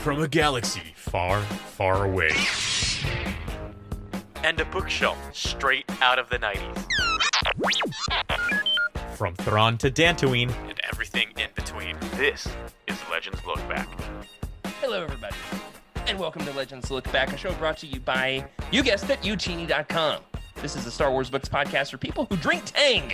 from a galaxy far, far away. And a bookshelf straight out of the 90s. From Thrawn to Dantooine and everything in between. This is Legends Lookback. Hello, everybody, and welcome to Legends Lookback, a show brought to you by, you guessed it, Utini.com. This is a Star Wars books podcast for people who drink Tang,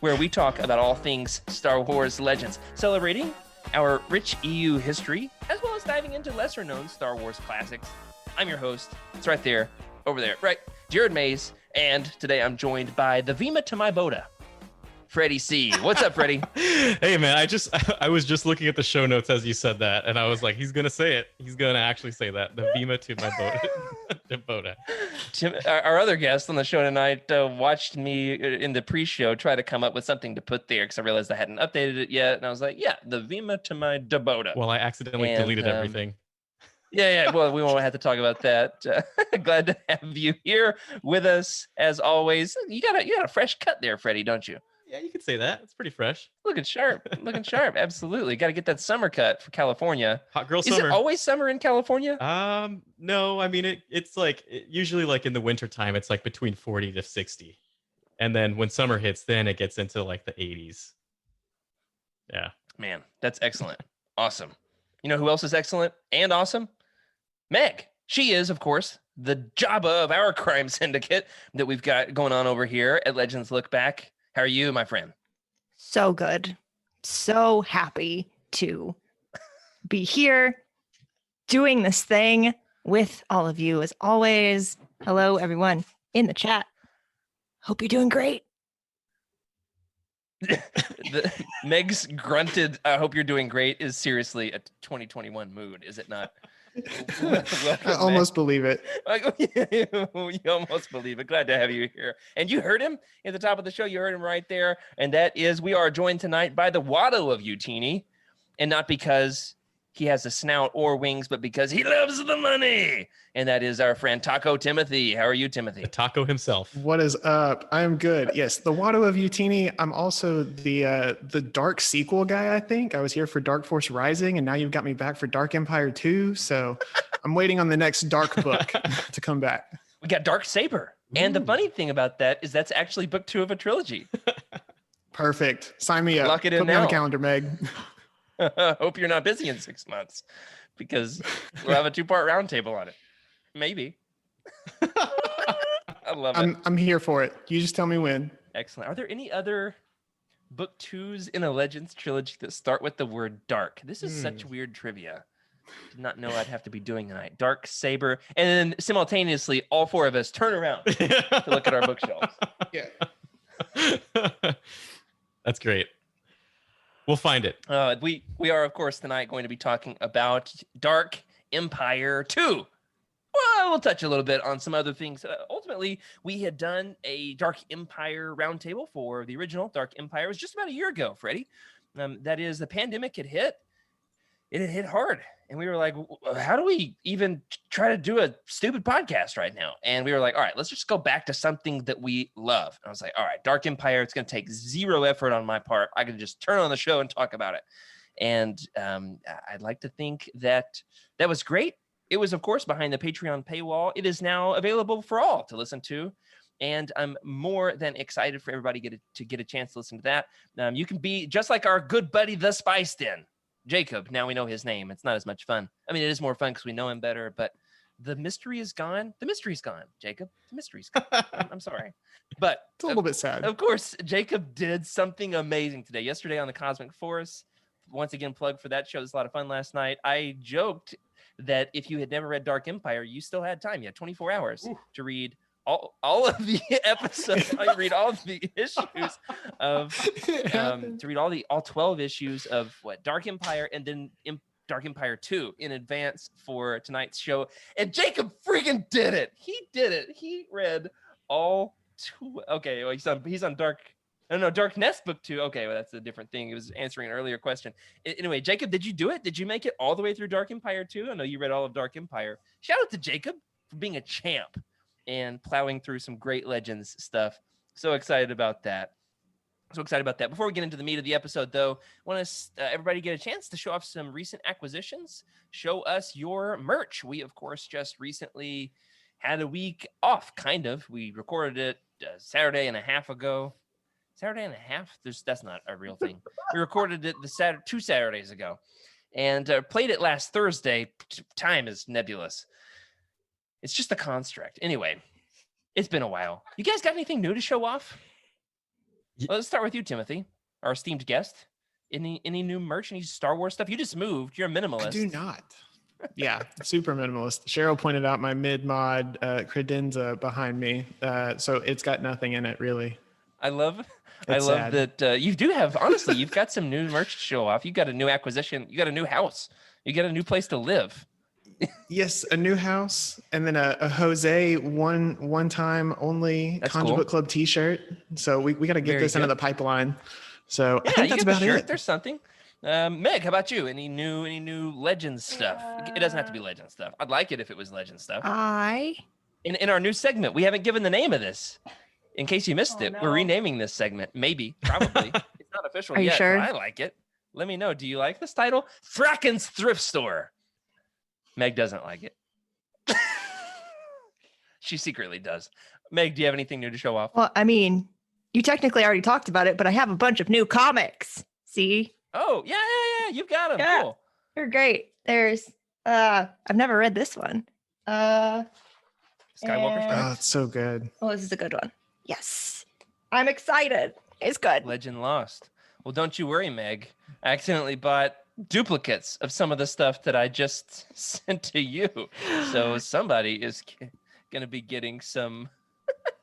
where we talk about all things Star Wars Legends, celebrating our rich EU history, as well as diving into lesser-known Star Wars classics. I'm your host. It's right there, over there, right, Jared Mays, and today I'm joined by the Vima to my Boda, Freddy C. What's up, Freddy? Hey, man, I was just looking at the show notes as you said that, and I was like, he's going to say it. He's going to actually say that. The Vima to my Boda. Tim, our other guest on the show tonight watched me in the pre-show try to come up with something to put there because I realized I hadn't updated it yet. And I was like, yeah, the Vima to my Daboda. Well, I accidentally deleted everything. Yeah. Well, we won't have to talk about that. Glad to have you here with us as always. You got a fresh cut there, Freddie, don't you? Yeah, you could say that. It's pretty fresh. Looking sharp. Absolutely. Got to get that summer cut for California. Hot girl summer. Is it always summer in California? No. I mean, it's like usually like in the winter time, it's like between 40 to 60. And then when summer hits, then it gets into like the 80s. Yeah. Man, that's excellent. Awesome. You know who else is excellent and awesome? Meg. She is, of course, the Jabba of our crime syndicate that we've got going on over here at Legends Lookback. How are you, my friend? So good. So happy to be here doing this thing with all of you as always. Hello, everyone in the chat. Hope you're doing great. Meg's grunted, I hope you're doing great, is seriously a 2021 mood, is it not? I almost believe it. You almost believe it. Glad to have you here. And you heard him at the top of the show. You heard him right there. And that is, we are joined tonight by the Watto of Utini. And not because he has a snout or wings, but because he loves the money. And that is our friend Taco Timothy. How are you, Timothy? The taco himself. What is up? I am good. Yes, the Watto of Utini. I'm also the Dark sequel guy, I think. I was here for Dark Force Rising, and now you've got me back for Dark Empire 2. So I'm waiting on the next Dark book to come back. We got Dark Saber. And the funny thing about that is that's actually book 2 of a trilogy. Perfect. Sign me up. Lock it in Put me now. on the calendar, Meg. Hope you're not busy in 6 months because we'll have a 2-part roundtable on it. Maybe. I love it. I'm here for it. You just tell me when. Excellent. Are there any other book 2s in a Legends trilogy that start with the word dark? This is such weird trivia. Did not know I'd have to be doing tonight. Dark Saber. And then simultaneously, all 4 of us turn around to look at our bookshelves. Yeah. That's great. We'll find it. We are, of course, tonight going to be talking about Dark Empire 2. Well, we'll touch a little bit on some other things. Ultimately, we had done a Dark Empire roundtable for the original Dark Empire. It was just about a year ago, Freddie. That is, the pandemic had hit. It had hit hard. And we were like, how do we even try to do a stupid podcast right now? And we were like, all right, let's just go back to something that we love. And I was like, all right, Dark Empire, it's going to take 0 effort on my part. I can just turn on the show and talk about it. And I'd like to think that was great. It was, of course, behind the Patreon paywall. It is now available for all to listen to. And I'm more than excited for everybody to get a chance to listen to that. You can be just like our good buddy, The Spiced In, Jacob. Now we know his name. It's not as much fun. I mean, it is more fun because we know him better, but the mystery is gone. The mystery's gone, Jacob. The mystery's gone. I'm sorry. But It's a little bit sad. Of course, Jacob did something amazing today. Yesterday on the Cosmic Force, once again, plug for that show. It was a lot of fun last night. I joked that if you had never read Dark Empire, you still had time. You had 24 hours to read all of the episodes. I read all of the issues of to read all 12 issues of Dark Empire, and then Dark Empire 2 in advance for tonight's show. And Jacob freaking did it. He did it. He read all 2. Okay, well, he's on Dark. I don't know, Dark Nest book 2. Okay, well, that's a different thing. It was answering an earlier question. Anyway, Jacob, did you do it? Did you make it all the way through Dark Empire 2? I know you read all of Dark Empire. Shout out to Jacob for being a champ and plowing through some great Legends stuff. So excited about that. So excited about that. Before we get into the meat of the episode, though, want to everybody get a chance to show off some recent acquisitions. Show us your merch. We, of course, just recently had a week off, kind of. We recorded it Saturday and a half ago. Saturday and a half? That's not a real thing. We recorded it 2 Saturdays ago and played it last Thursday. Time is nebulous. It's just a construct. Anyway, it's been a while. You guys got anything new to show off? Well, let's start with you, Timothy, our esteemed guest. Any new merch, any Star Wars stuff? You just moved. You're a minimalist. I do not. Yeah, super minimalist. Cheryl pointed out my mid-mod credenza behind me. So it's got nothing in it, really. I love sad. that you do have, honestly, you've got some new merch to show off. You got a new acquisition. You got a new house. You got a new place to live. Yes, a new house, and then a Jose one time only KanjiBookClub T-shirt. So we got to get this into the pipeline. So yeah, I think that's about it. There's something. Meg, how about you? Any new Legends stuff? It doesn't have to be Legends stuff. I'd like it if it was Legends stuff. In our new segment, we haven't given the name of this. In case you missed it, we're renaming this segment. Maybe, probably. It's not official Are yet. you sure? But I like it. Let me know. Do you like this title? Thracken's Thrift Store. Meg doesn't like it. She secretly does. Meg, do you have anything new to show off? Well, I mean, you technically already talked about it, but I have a bunch of new comics. See? Oh, yeah. You've got them. Yeah. Cool. They're great. There's I've never read this one. Skywalker and- Strike. Oh, it's so good. Oh, this is a good one. Yes. I'm excited. It's good. Legend Lost. Well, don't you worry, Meg. I accidentally bought duplicates of some of the stuff that I just sent to you. So somebody is going to be getting some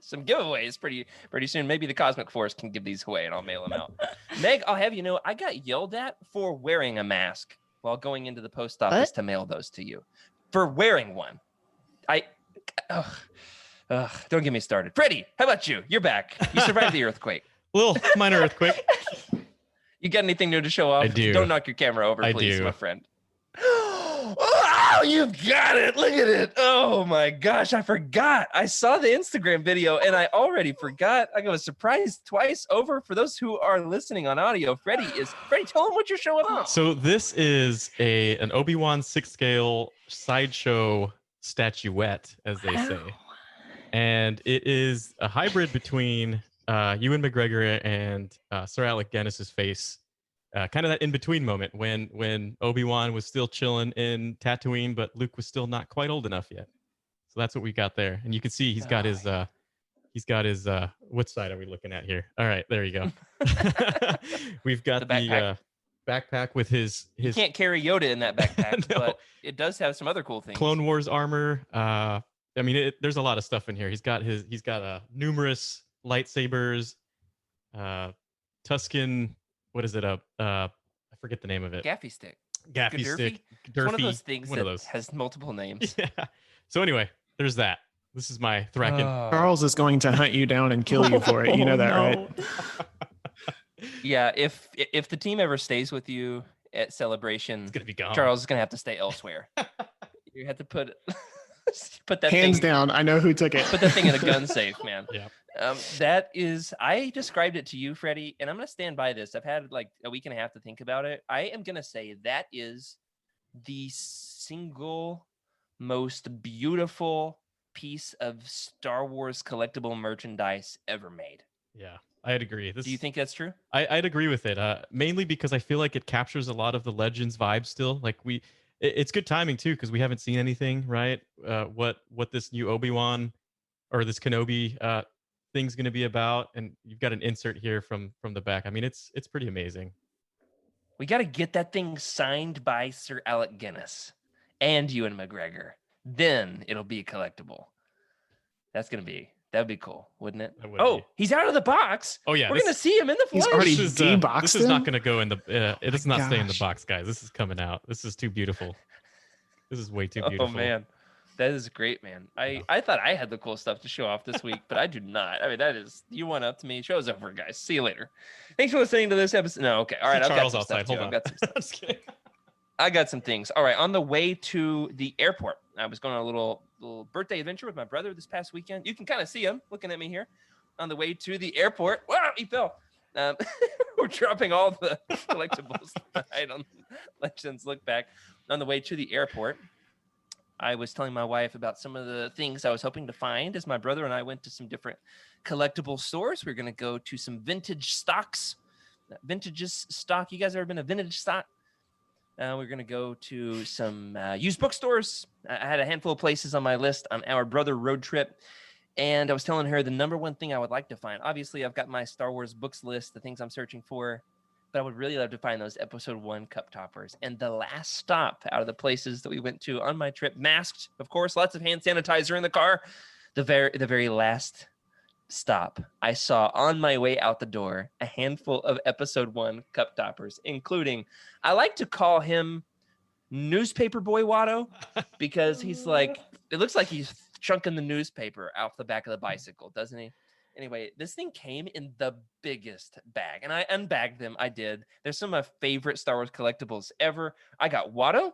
giveaways pretty soon. Maybe the Cosmic Force can give these away and I'll mail them out. Meg, I'll have you know, I got yelled at for wearing a mask while going into the post office to mail those to you. For wearing one. Don't get me started. Freddy, how about you? You're back. You survived the earthquake. Little minor earthquake. You got anything new to show off? I do. Don't knock your camera over, I please, do. my friend. Oh, you got it. Look at it. Oh my gosh, I forgot. I saw the Instagram video and I already forgot. I was surprised twice over. For those who are listening on audio, Freddy, tell them what you're showing off. So this is an Obi-Wan 6th scale sideshow statuette, as they say. And it is a hybrid between Ewan McGregor and Sir Alec Guinness's face. Kind of that in-between moment when Obi-Wan was still chilling in Tatooine, but Luke was still not quite old enough yet. So that's what we got there. And you can see he's got his what side are we looking at here? All right, there you go. We've got the backpack with his. You can't carry Yoda in that backpack, No. but it does have some other cool things. Clone Wars armor. I mean, there's a lot of stuff in here. He's got numerous lightsabers, Tusken. What is it? I forget the name of it. Gaffy stick. Gaffy Gadurfi? stick. It's one of Durfy, those things one that of those. has multiple names. Yeah. So anyway, there's that. This is my Thraken. Charles is going to hunt you down and kill you for it. You know that, right? Yeah, if the team ever stays with you at Celebration, It's gonna be gone. Charles is gonna have to stay elsewhere. You have to put that Hands thing, down. I know who took it. put that thing in a gun safe, man. Yeah. That is, I described it to you, Freddie, and I'm gonna stand by this. I've had like a week and a half to think about it. I am gonna say that is the single most beautiful piece of Star Wars collectible merchandise ever made. Yeah, I'd agree. Do you think that's true? I'd agree with it. Mainly because I feel like it captures a lot of the Legends vibe still. Like it's good timing too, because we haven't seen anything, right? What this new Obi-Wan or this Kenobi thing's going to be about, and you've got an insert here from the back. I mean, it's pretty amazing. We got to get that thing signed by Sir Alec Guinness and Ewan McGregor. Then it'll be collectible. That'd be cool, wouldn't it? That would Oh, be. he's out of the box. Oh yeah, We're gonna see him in the flesh. He's already this is, deboxed this is not him? going to go in the. It does not stay in the gosh. box, guys. This is coming out. This is too beautiful. This is way too beautiful. Oh man, that is great, man. I thought I had the cool stuff to show off this week, but I do not. I mean, that is, you went up to me. Show's over, guys. See you later. Thanks for listening to this episode. No, okay, all right. I've got Charles some outside. stuff, Hold too. on. I've got some stuff. I'm just kidding. I got some things. All right, on the way to the airport, I was going on a little birthday adventure with my brother this past weekend. You can kind of see him looking at me here. On the way to the airport, wow, he fell. Um, we're dropping all the collectibles tonight on Legends Lookback. On the way to the airport, I was telling my wife about some of the things I was hoping to find as my brother and I went to some different collectible stores. We're going to go to some vintage stocks. Vintages stock. You guys ever been a vintage stock? We're going to go to some used bookstores. I had a handful of places on my list on our brother road trip. And I was telling her the number one thing I would like to find. Obviously, I've got my Star Wars books list, the things I'm searching for. But I would really love to find those episode 1 cup toppers. And the last stop out of the places that we went to on my trip, masked, of course, lots of hand sanitizer in the car. The very last stop, I saw on my way out the door a handful of episode 1 cup toppers, including, I like to call him Newspaper Boy Watto, because he's like, it looks like he's chunking the newspaper off the back of the bicycle, doesn't he? Anyway, this thing came in the biggest bag, and I unbagged them. I did. They're some of my favorite Star Wars collectibles ever. I got Watto.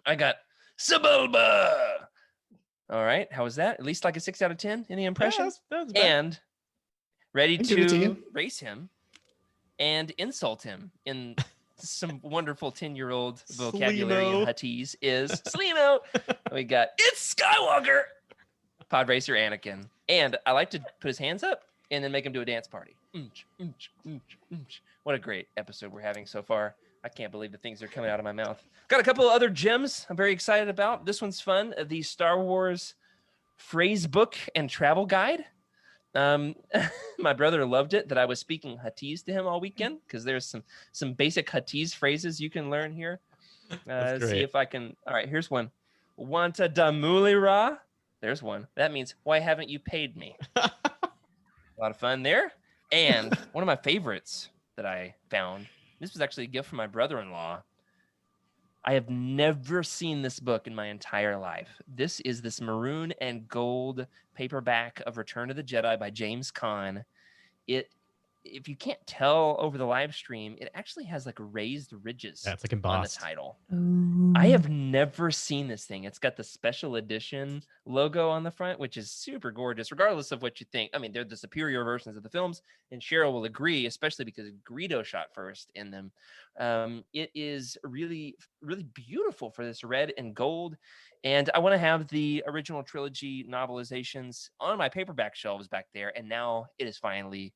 I got Sebulba. All right, how was that? At least like a 6 out of 10. Any impressions? Yeah, that's bad. And ready I'll give it to to you. race him and insult him in some wonderful 10-year-old vocabulary and Slimo. Huttese is Slimo. We got It's Skywalker, Pod Racer Anakin. And I like to put his hands up and then make him do a dance party. What a great episode we're having so far. I can't believe the things that are coming out of my mouth. Got a couple of other gems I'm very excited about. This one's fun. The Star Wars phrase book and travel guide. My brother loved it that I was speaking Huttese to him all weekend, because there's some basic Huttese phrases you can learn here. That's See great. if I can. All right, here's one. Wanta da mulira. There's one. That means, why haven't you paid me? A lot of fun there. And one of my favorites that I found, this was actually a gift from my brother-in-law. I have never seen this book in my entire life. This is this maroon and gold paperback of Return of the Jedi by James Caan. If you can't tell over the live stream, it actually has like raised ridges Yeah, it's like on the embossed. title. Ooh. I have never seen this thing. It's got the special edition logo on the front, which is super gorgeous, regardless of what you think. I mean, they're the superior versions of the films, and Cheryl will agree, especially because Greedo shot first in them. It is really, really beautiful for this red and gold. And I want to have the original trilogy novelizations on my paperback shelves back there. And now it is finally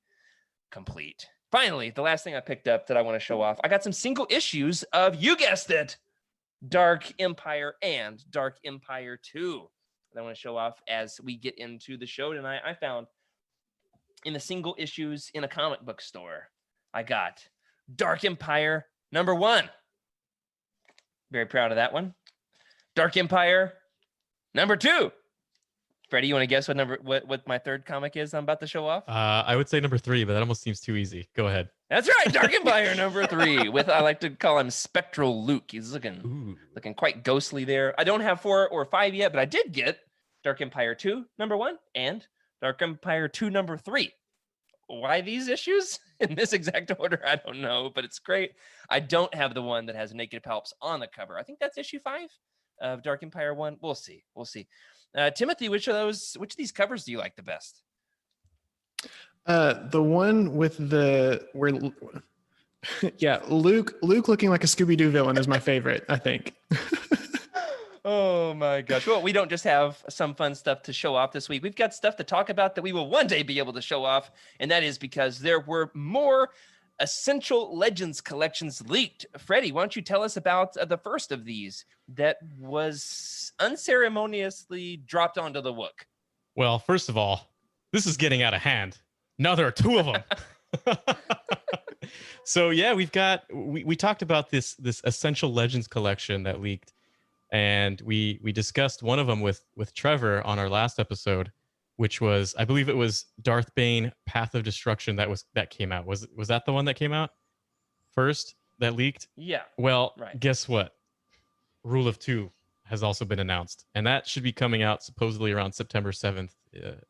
complete. Finally, the last thing I picked up that I want to show off, I got some single issues of, you guessed it, Dark Empire and Dark Empire 2 that I want to show off as we get into the show tonight. I found in the single issues in a comic book store, I got Dark Empire #1. Very proud of that one. Dark Empire #2. Freddie, you want to guess what my third comic is I'm about to show off? I would say #3, but that almost seems too easy. Go ahead. That's right, Dark Empire #3 with, I like to call him Spectral Luke. He's looking quite ghostly there. I don't have 4 or 5 yet, but I did get Dark Empire 2 #1 and Dark Empire 2 #3. Why these issues in this exact order, I don't know, but it's great. I don't have the one that has naked Palps on the cover. I think that's issue 5 of Dark Empire 1. We'll see. Timothy, which of these covers do you like the best? The one with Luke looking like a Scooby-Doo villain is my favorite, I think. Oh my gosh. Well, we don't just have some fun stuff to show off this week. We've got stuff to talk about that we will one day be able to show off. And that is because there were more Essential Legends collections leaked. Freddie, why don't you tell us about the first of these that was unceremoniously dropped onto the Wook? Well, first of all, this is getting out of hand. Now there are 2 of them. So yeah, we talked about this Essential Legends collection that leaked, and we discussed one of them with Trevor on our last episode, which was, I believe it was Darth Bane Path of Destruction that came out. Was that the one that came out first that leaked? Yeah. Well, right. Guess what? Rule of 2 has also been announced, and that should be coming out supposedly around September 7th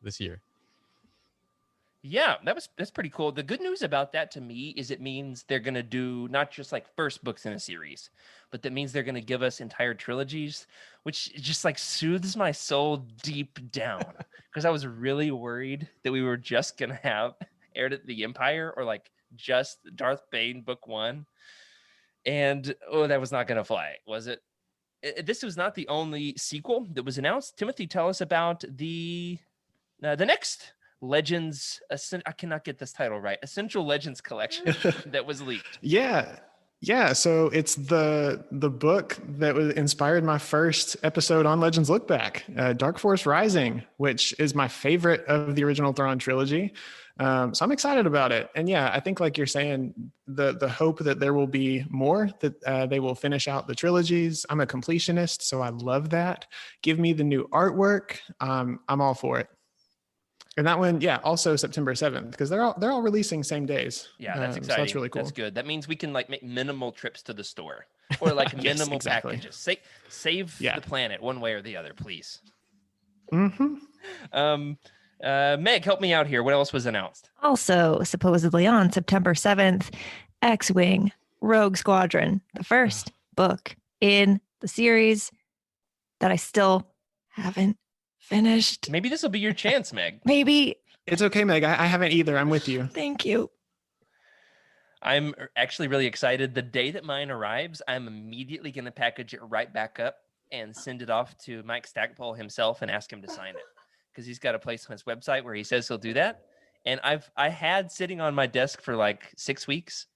this year. Yeah, that's pretty cool. The good news about that to me is it means they're going to do not just like first books in a series, but that means they're going to give us entire trilogies, which just like soothes my soul deep down, because I was really worried that we were just going to have Heir to the Empire or like just Darth Bane book 1. And that was not going to fly, was it? This was not the only sequel that was announced. Timothy, tell us about the next Legends. I cannot get this title right. Essential Legends collection that was leaked. Yeah. So it's the book that was inspired my first episode on Legends Lookback, Dark Force Rising, which is my favorite of the original Thrawn trilogy. So I'm excited about it. And yeah, I think like you're saying, the hope that there will be more, that they will finish out the trilogies. I'm a completionist, so I love that. Give me the new artwork. I'm all for it. And that one, yeah, also September 7th, because they're all releasing same days. Yeah, that's exciting. So that's really cool. That's good. That means we can like make minimal trips to the store or like Yes, minimal exactly. packages. Save the planet one way or the other, please. Mm-hmm. Meg, help me out here. What else was announced? Also, supposedly on September 7th, X-Wing Rogue Squadron, the first book in the series that I still haven't finished. Maybe this will be your chance, Meg. Maybe. It's okay, Meg. I haven't either. I'm with you. Thank you. I'm actually really excited. The day that mine arrives, I'm immediately going to package it right back up and send it off to Mike Stackpole himself and ask him to sign it, because he's got a place on his website where he says he'll do that. And I had sitting on my desk for like 6 weeks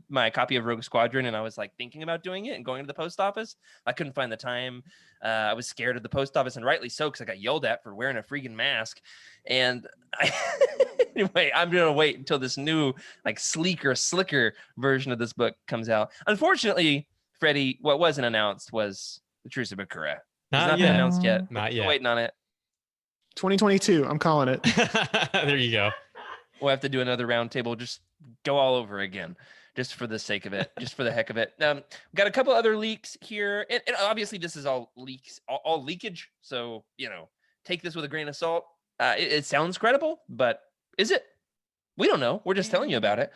my copy of Rogue Squadron, and I was like thinking about doing it and going to the post office. I couldn't find the time. I was scared of the post office, and rightly so, because I got yelled at for wearing a freaking mask. And anyway, I'm gonna wait until this new, like sleeker, slicker version of this book comes out. Unfortunately, Freddy, what wasn't announced was the Truce of Bakura. It's not been announced yet. Not Still yet. waiting on it. 2022. I'm calling it. There you go. We'll have to do another roundtable. Just go all over again, just for the sake of it, just for the heck of it. We've got a couple other leaks here, and obviously this is all leaks, all leakage. So take this with a grain of salt. It sounds credible, but is it? We don't know. We're just telling you about it.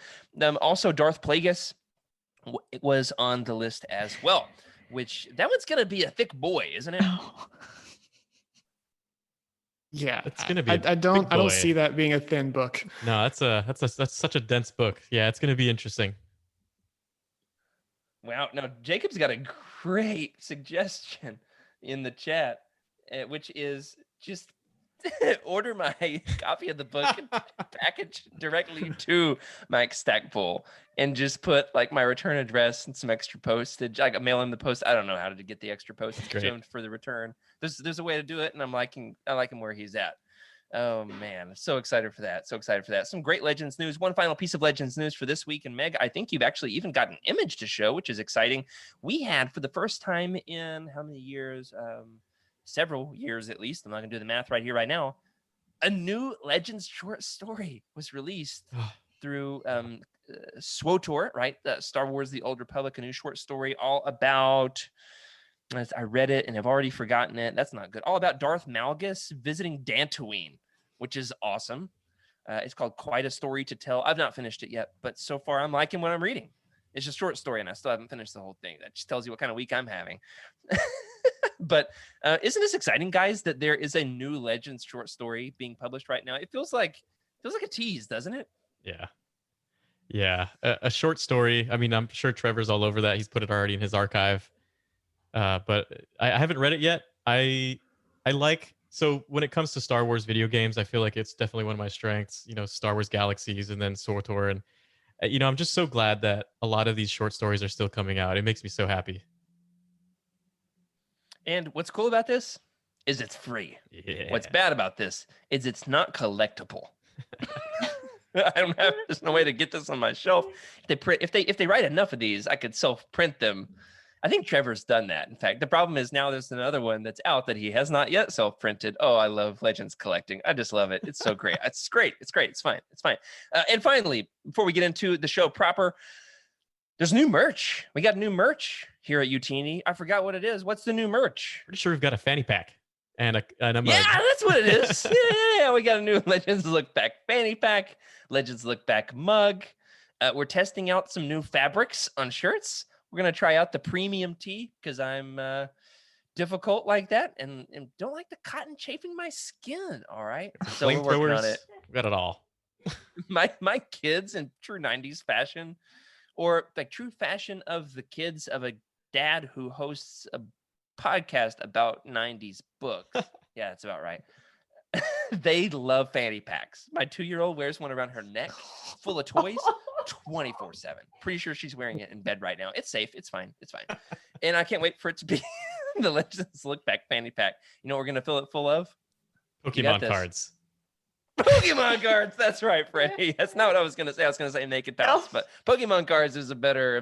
Also, Darth Plagueis it was on the list as well, which that one's gonna be a thick boy, isn't it? Yeah, It's gonna be. I don't see that being a thin book. No, that's such a dense book. Yeah, it's gonna be interesting. Wow. Now Jacob's got a great suggestion in the chat, which is just order my copy of the book and package directly to Mike Stackpole and just put like my return address and some extra postage. I got mail him the post. I don't know how to get the extra postage for the return. There's a way to do it, and I like him where he's at. Oh man, so excited for that. Some great Legends news. One final piece of Legends news for this week. And Meg, I think you've actually even got an image to show, which is exciting. We had, for the first time in how many years? Several years at least. I'm not gonna do the math right here, right now. A new Legends short story was released through SWOTOR, right? Star Wars: The Old Republic, a new short story all about. I read it and have already forgotten it. That's not good. All about Darth Malgus visiting Dantooine, which is awesome. It's called Quite a Story to Tell. I've not finished it yet, but so far I'm liking what I'm reading. It's a short story, and I still haven't finished the whole thing. That just tells you what kind of week I'm having. But isn't this exciting, guys, that there is a new Legends short story being published right now? It feels like a tease, doesn't it? Yeah. A short story. I mean, I'm sure Trevor's all over that. He's put it already in his archive. But I haven't read it yet. I like, so when it comes to Star Wars video games, I feel like it's definitely one of my strengths, Star Wars Galaxies and then SWTOR. And, I'm just so glad that a lot of these short stories are still coming out. It makes me so happy. And what's cool about this is it's free. Yeah. What's bad about this is it's not collectible. There's no way to get this on my shelf. If they write enough of these, I could self-print them. I think Trevor's done that. In fact, the problem is now there's another one that's out that he has not yet self-printed. Oh, I love Legends collecting. I just love it. It's so great. It's great. It's great. It's fine. It's fine. And finally, before we get into the show proper, there's new merch. We got new merch here at UTini. I forgot what it is. What's the new merch? Pretty sure we've got a fanny pack and a mug. Yeah, that's what it is. Yeah, we got a new Legends Lookback fanny pack, Legends Lookback mug. We're testing out some new fabrics on shirts. We're going to try out the premium tee because I'm difficult like that and don't like the cotton chafing my skin. All right. So we're working on it. We got it all. my kids in true 90s fashion, or like true fashion of the kids of a dad who hosts a podcast about 90s books. Yeah, that's about right. They love fanny packs. My 2-year-old wears one around her neck full of toys 24/7. Pretty sure she's wearing it in bed right now. It's safe. It's fine. It's fine. And I can't wait for it to be the Legends Lookback fanny pack. You know what we're going to fill it full of? Pokemon cards. Pokemon cards. That's right, Freddy. That's not what I was going to say. I was going to say naked pals, but Pokemon cards is a better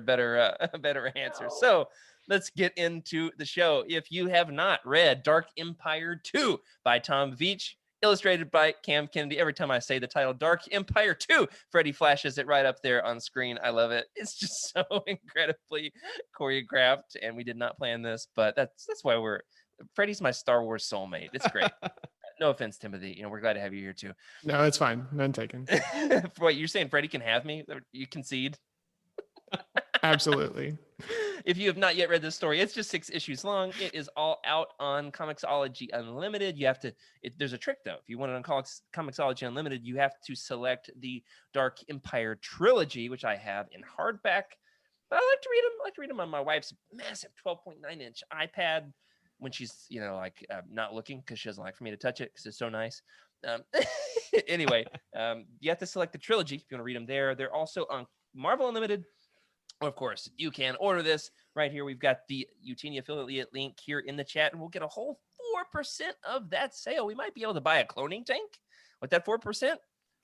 answer. So let's get into the show. If you have not read Dark Empire 2 by Tom Veitch, illustrated by Cam Kennedy. Every time I say the title Dark Empire 2, Freddy flashes it right up there on screen. I love it. It's just so incredibly choreographed, and we did not plan this, but that's why Freddy's my Star Wars soulmate. It's great. No offense, Timothy. You know, we're glad to have you here too. No, it's fine. None taken. Wait, you're saying Freddy can have me? You concede? Absolutely. If you have not yet read this story, it's just 6 issues long. It is all out on Comixology Unlimited. You have to, there's a trick though. If you want it on Comixology Unlimited, you have to select the Dark Empire trilogy, which I have in hardback. But I like to read them. I like to read them on my wife's massive 12.9-inch iPad when she's, not looking, because she doesn't like for me to touch it because it's so nice. Anyway, you have to select the trilogy if you want to read them there. They're also on Marvel Unlimited. Of course, you can order this right here. We've got the Utini affiliate link here in the chat, and we'll get a whole 4% of that sale. We might be able to buy a cloning tank with that 4%.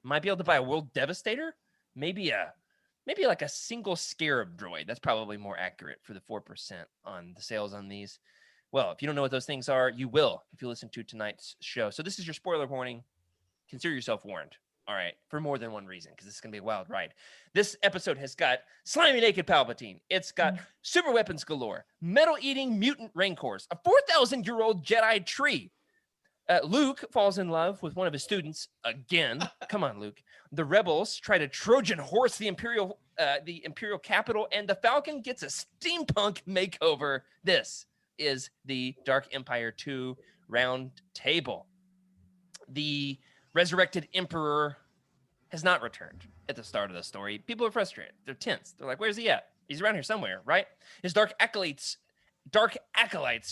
Might be able to buy a World Devastator. Maybe like a single Scarab droid. That's probably more accurate for the 4% on the sales on these. Well, if you don't know what those things are, you will if you listen to tonight's show. So this is your spoiler warning. Consider yourself warned. All right, for more than one reason, because this is going to be a wild ride. This episode has got slimy naked Palpatine. It's got super weapons galore, metal-eating mutant rancors, a 4,000-year-old Jedi tree. Luke falls in love with one of his students again. Come on, Luke. The rebels try to Trojan horse the Imperial capital, and the Falcon gets a steampunk makeover. This is the Dark Empire 2 round table. The resurrected Emperor has not returned at the start of the story. People are frustrated. They're tense. They're like, where's he at? He's around here somewhere, right? His dark acolytes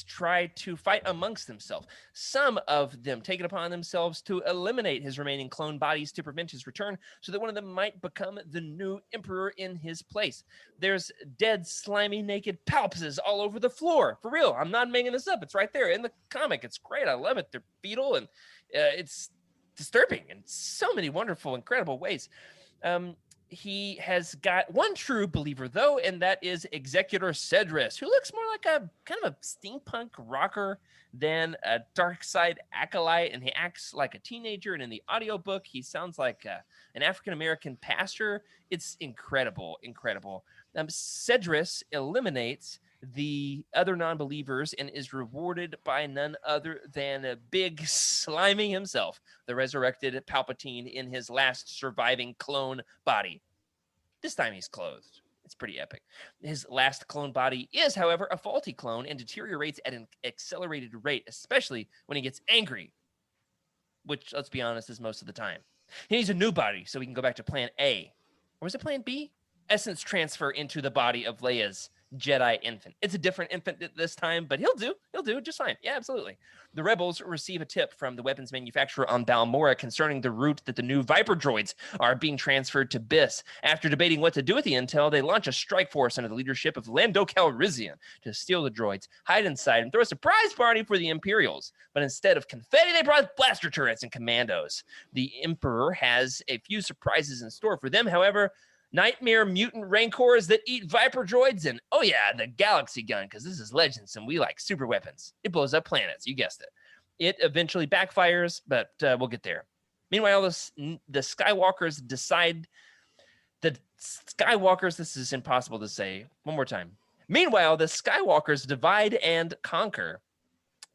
try to fight amongst themselves. Some of them take it upon themselves to eliminate his remaining clone bodies to prevent his return so that one of them might become the new emperor in his place. There's dead, slimy, naked palpses all over the floor. For real, I'm not making this up. It's right there in the comic. It's great. I love it. They're fetal, and it's disturbing in so many wonderful, incredible ways. He has got one true believer, though, and that is Executor Cedrus, who looks more like a kind of a steampunk rocker than a dark side acolyte, and he acts like a teenager. And in the audiobook, he sounds like an African-American pastor. It's incredible, incredible. Cedrus eliminates the other non-believers and is rewarded by none other than a big slimy himself, the resurrected Palpatine in his last surviving clone body. This time he's clothed. It's pretty epic. His last clone body is, however, a faulty clone and deteriorates at an accelerated rate, especially when he gets angry, which, let's be honest, is most of the time. He needs a new body so he can go back to Plan A. Or was it Plan B? Essence transfer into the body of Leia's Jedi infant. It's a different infant this time, but he'll do just fine. Yeah, absolutely. The rebels receive a tip from the weapons manufacturer on Balmora concerning the route that the new Viper droids are being transferred to Biss. After debating what to do with the intel, they launch a strike force under the leadership of Lando Calrissian to steal the droids, hide inside, and throw a surprise party for the Imperials. But instead of confetti, they brought blaster turrets and commandos. The Emperor has a few surprises in store for them, however. Nightmare mutant rancors that eat Viper droids, and oh yeah, the galaxy gun, because this is Legends and we like super weapons. It blows up planets, you guessed it. It eventually backfires, but we'll get there. Meanwhile, the Skywalkers decide. This is impossible to say. One more time. Meanwhile, the Skywalkers divide and conquer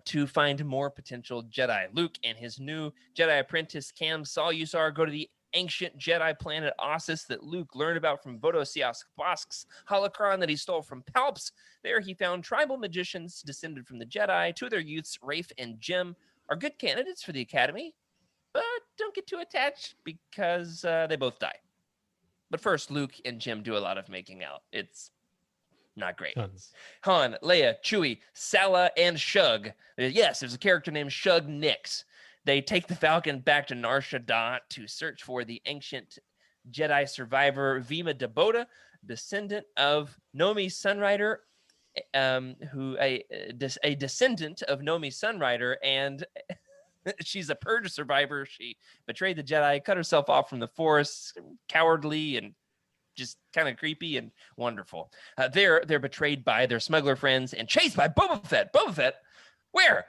to find more potential Jedi. Luke and his new Jedi apprentice, Cam Solusar, go to the ancient Jedi planet Ossus that Luke learned about from Bodo Siask-Bosk's holocron that he stole from Palps. There he found tribal magicians descended from the Jedi. Two of their youths, Rafe and Jim, are good candidates for the Academy, but don't get too attached because they both die. But first, Luke and Jim do a lot of making out. It's not great. Tons. Han, Leia, Chewie, Sala, and Shug. Yes, there's a character named Shug Nix. They take the Falcon back to Nar Shaddaa to search for the ancient Jedi survivor Vima Dabota, descendant of Nomi Sunrider, who a descendant of Nomi Sunrider, and she's a purge survivor. She betrayed the Jedi, cut herself off from the Force, cowardly and just kind of creepy and wonderful. They're betrayed by their smuggler friends and chased by Boba Fett. Boba Fett, where?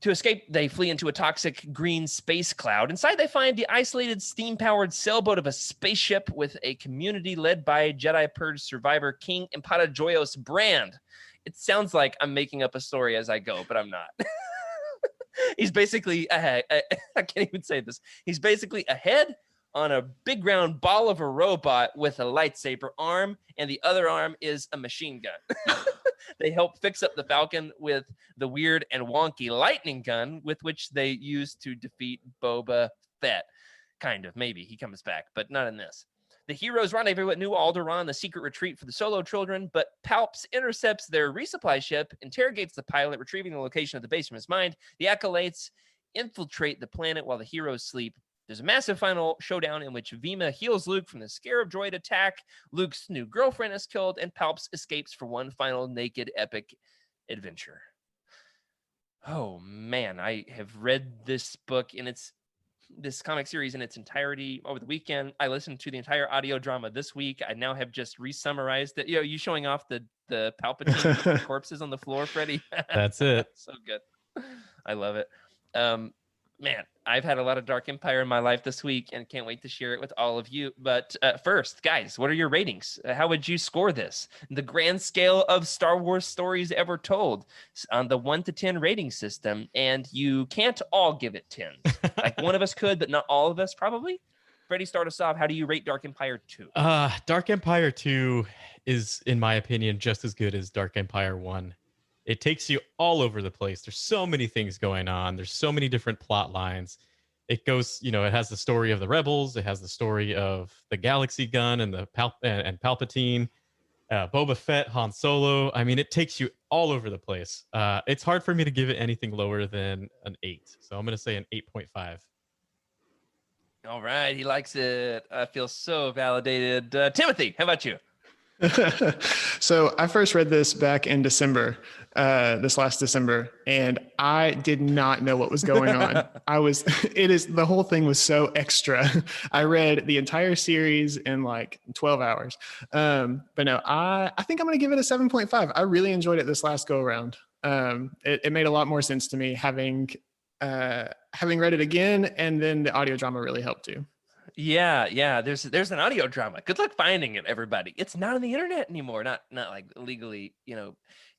To escape, they flee into a toxic green space cloud. Inside, they find the isolated steam-powered sailboat of a spaceship with a community led by Jedi Purge survivor King Impata Joyos Brand. It sounds like I'm making up a story as I go, but I'm not. He's basically I can't even say this. He's basically a head on a big round ball of a robot with a lightsaber arm, and the other arm is a machine gun. They help fix up the Falcon with the weird and wonky lightning gun with which they use to defeat Boba Fett. Kind of, maybe. He comes back, but not in this. The heroes rendezvous at New Alderaan, the secret retreat for the Solo children, but Palps intercepts their resupply ship, interrogates the pilot, retrieving the location of the base from his mind. The acolytes infiltrate the planet while the heroes sleep. There's a massive final showdown in which Vima heals Luke from the Scarab droid attack. Luke's new girlfriend is killed, and Palps escapes for one final naked epic adventure. Oh man, I have read this book in this comic series in its entirety over the weekend. I listened to the entire audio drama this week. I now have just re-summarized it. You showing off the Palpatine corpses on the floor, Freddy? That's it. So good. I love it. Man, I've had a lot of Dark Empire in my life this week and can't wait to share it with all of you. But first, guys, what are your ratings? How would you score this? The grand scale of Star Wars stories ever told on the 1 to 10 rating system. And you can't all give it 10. Like one of us could, but not all of us probably. Freddie, start us off. How do you rate Dark Empire 2? Dark Empire 2 is, in my opinion, just as good as Dark Empire 1. It takes you all over the place. There's so many things going on. There's so many different plot lines. It goes, it has the story of the rebels. It has the story of the galaxy gun and the Palpatine, Boba Fett, Han Solo. I mean, it takes you all over the place. It's hard for me to give it anything lower than an 8. So I'm going to say an 8.5. All right. He likes it. I feel so validated. Timothy, how about you? So I first read this back in December, this last December, and I did not know what was going on. The whole thing was so extra. I read the entire series in like 12 hours. But no, I think I'm going to give it a 7.5. I really enjoyed it this last go around. It made a lot more sense to me having read it again, and then the audio drama really helped too. Yeah. There's an audio drama. Good luck finding it, everybody. It's not on the internet anymore. Not like legally.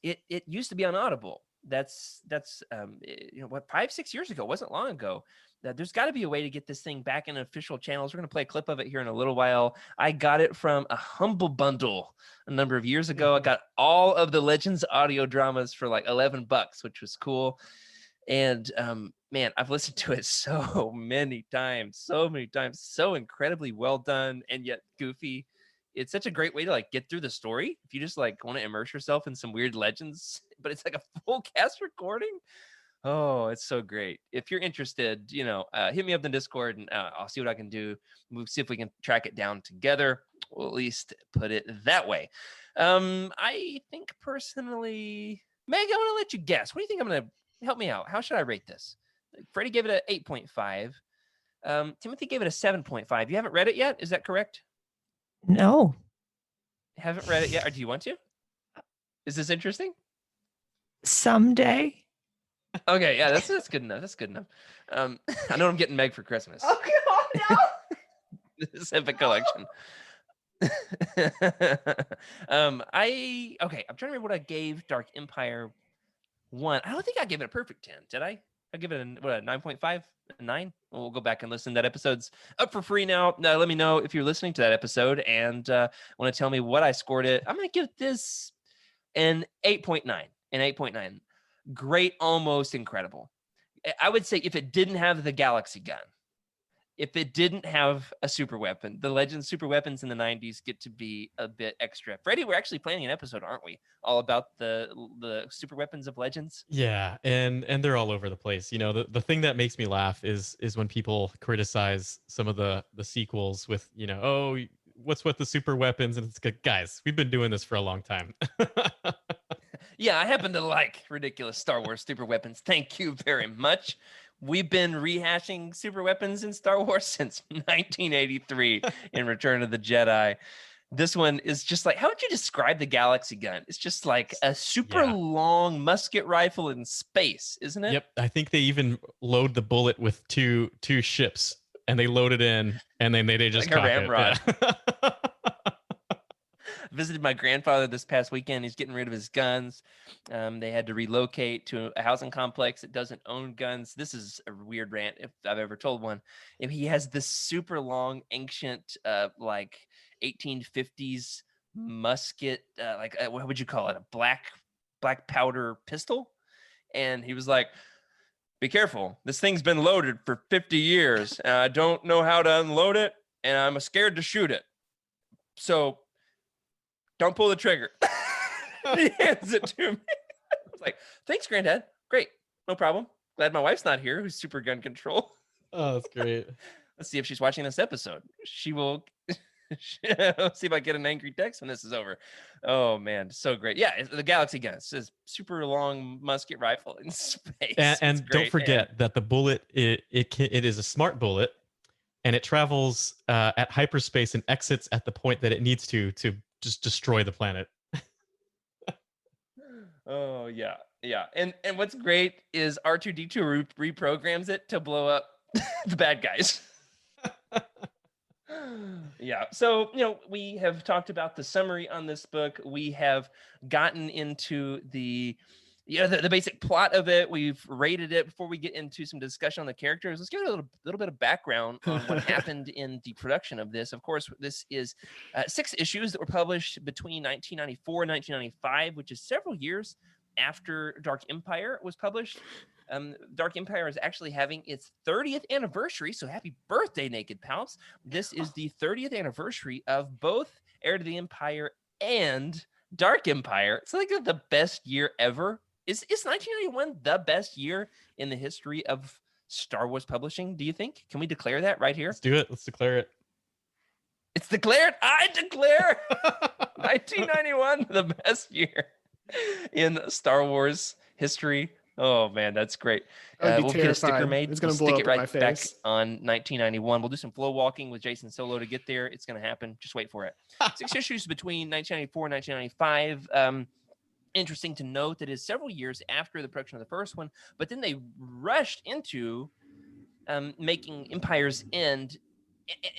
It used to be on Audible. That's 5-6 years ago. It wasn't long ago. There's got to be a way to get this thing back in official channels. We're gonna play a clip of it here in a little while. I got it from a Humble Bundle a number of years ago. I got all of the Legends audio dramas for like $11, which was cool. And man, I've listened to it so many times, so incredibly well done and yet goofy. It's such a great way to like get through the story if you just like want to immerse yourself in some weird legends, but it's like a full cast recording. Oh, it's so great. If you're interested, hit me up in Discord and I'll see what I can do. We'll see if we can track it down together. We'll at least put it that way. I think personally, Meg, I want to let you guess. What do you think I'm going to help me out? How should I rate this? Freddie gave it an 8.5. Timothy gave it a 7.5. You haven't read it yet? Is that correct? No. Haven't read it yet? Or do you want to? Is this interesting? Someday. Okay, yeah, that's good enough. That's good enough. I know what I'm getting Meg for Christmas. Oh God, no! This epic collection. I'm trying to remember what I gave Dark Empire 1. I don't think I gave it a perfect 10, did I? I give it a 9.5, a 9. We'll go back and listen. That episode's up for free now. Let me know if you're listening to that episode and want to tell me what I scored it. I'm going to give this an 8.9. An 8.9. Great, almost incredible. I would say if it didn't have the galaxy gun, if it didn't have a super weapon. The Legends super weapons in the 90s get to be a bit extra. Freddy, we're actually planning an episode, aren't we? All about the super weapons of Legends. Yeah, and they're all over the place. You know, the thing that makes me laugh is when people criticize some of the sequels with, you know, oh, what's with the super weapons? And it's good, guys, we've been doing this for a long time. Yeah, I happen to like ridiculous Star Wars super weapons. Thank you very much. We've been rehashing super weapons in Star Wars since 1983 in Return of the Jedi. This one is just like, how would you describe the Galaxy gun? It's just like a super long musket rifle in space, isn't it? Yep, I think they even load the bullet with two ships, and they load it in, and then they just like a cock ramrod. it. Yeah. Visited my grandfather this past weekend. He's getting rid of his guns. They had to relocate to a housing complex that doesn't own guns. This is a weird rant if I've ever told one. If he has this super long, ancient, like 1850s musket, what would you call it? A black powder pistol. And he was like, "Be careful. This thing's been loaded for 50 years. And I don't know how to unload it. And I'm scared to shoot it. So don't pull the trigger." He hands it to me. I was like, "Thanks, Granddad. Great. No problem. Glad my wife's not here, who's super gun control." Oh, that's great. Let's see if she's watching this episode. She will. Let's see if I get an angry text when this is over. Oh, man. So great. Yeah, it's the Galaxy gun. It says super long musket rifle in space. And don't forget that the bullet, it is a smart bullet, and it travels at hyperspace and exits at the point that it needs to just destroy the planet. Oh, yeah. Yeah. And what's great is R2-D2 reprograms it to blow up the bad guys. Yeah. So, we have talked about the summary on this book. We have gotten into the basic plot of it. We've rated it. Before we get into some discussion on the characters, let's give it a little bit of background on what happened in the production of this. Of course, this is 6 issues that were published between 1994 and 1995, which is several years after Dark Empire was published. Dark Empire is actually having its 30th anniversary, so happy birthday, Naked Palps. This is the 30th anniversary of both Heir to the Empire and Dark Empire. It's like the best year ever. Is 1991 the best year in the history of Star Wars publishing, do you think? Can we declare that right here? Let's do it. Let's declare it. It's declared. I declare 1991 the best year in Star Wars history. Oh man, that's great. We'll get a sticker made. It's going to stick blow it up in right my back face. on 1991. We'll do some flow walking with Jason Solo to get there. It's going to happen. Just wait for it. 6 issues between 1994 and 1995. Interesting to note that is several years after the production of the first one, but then they rushed into making Empire's End,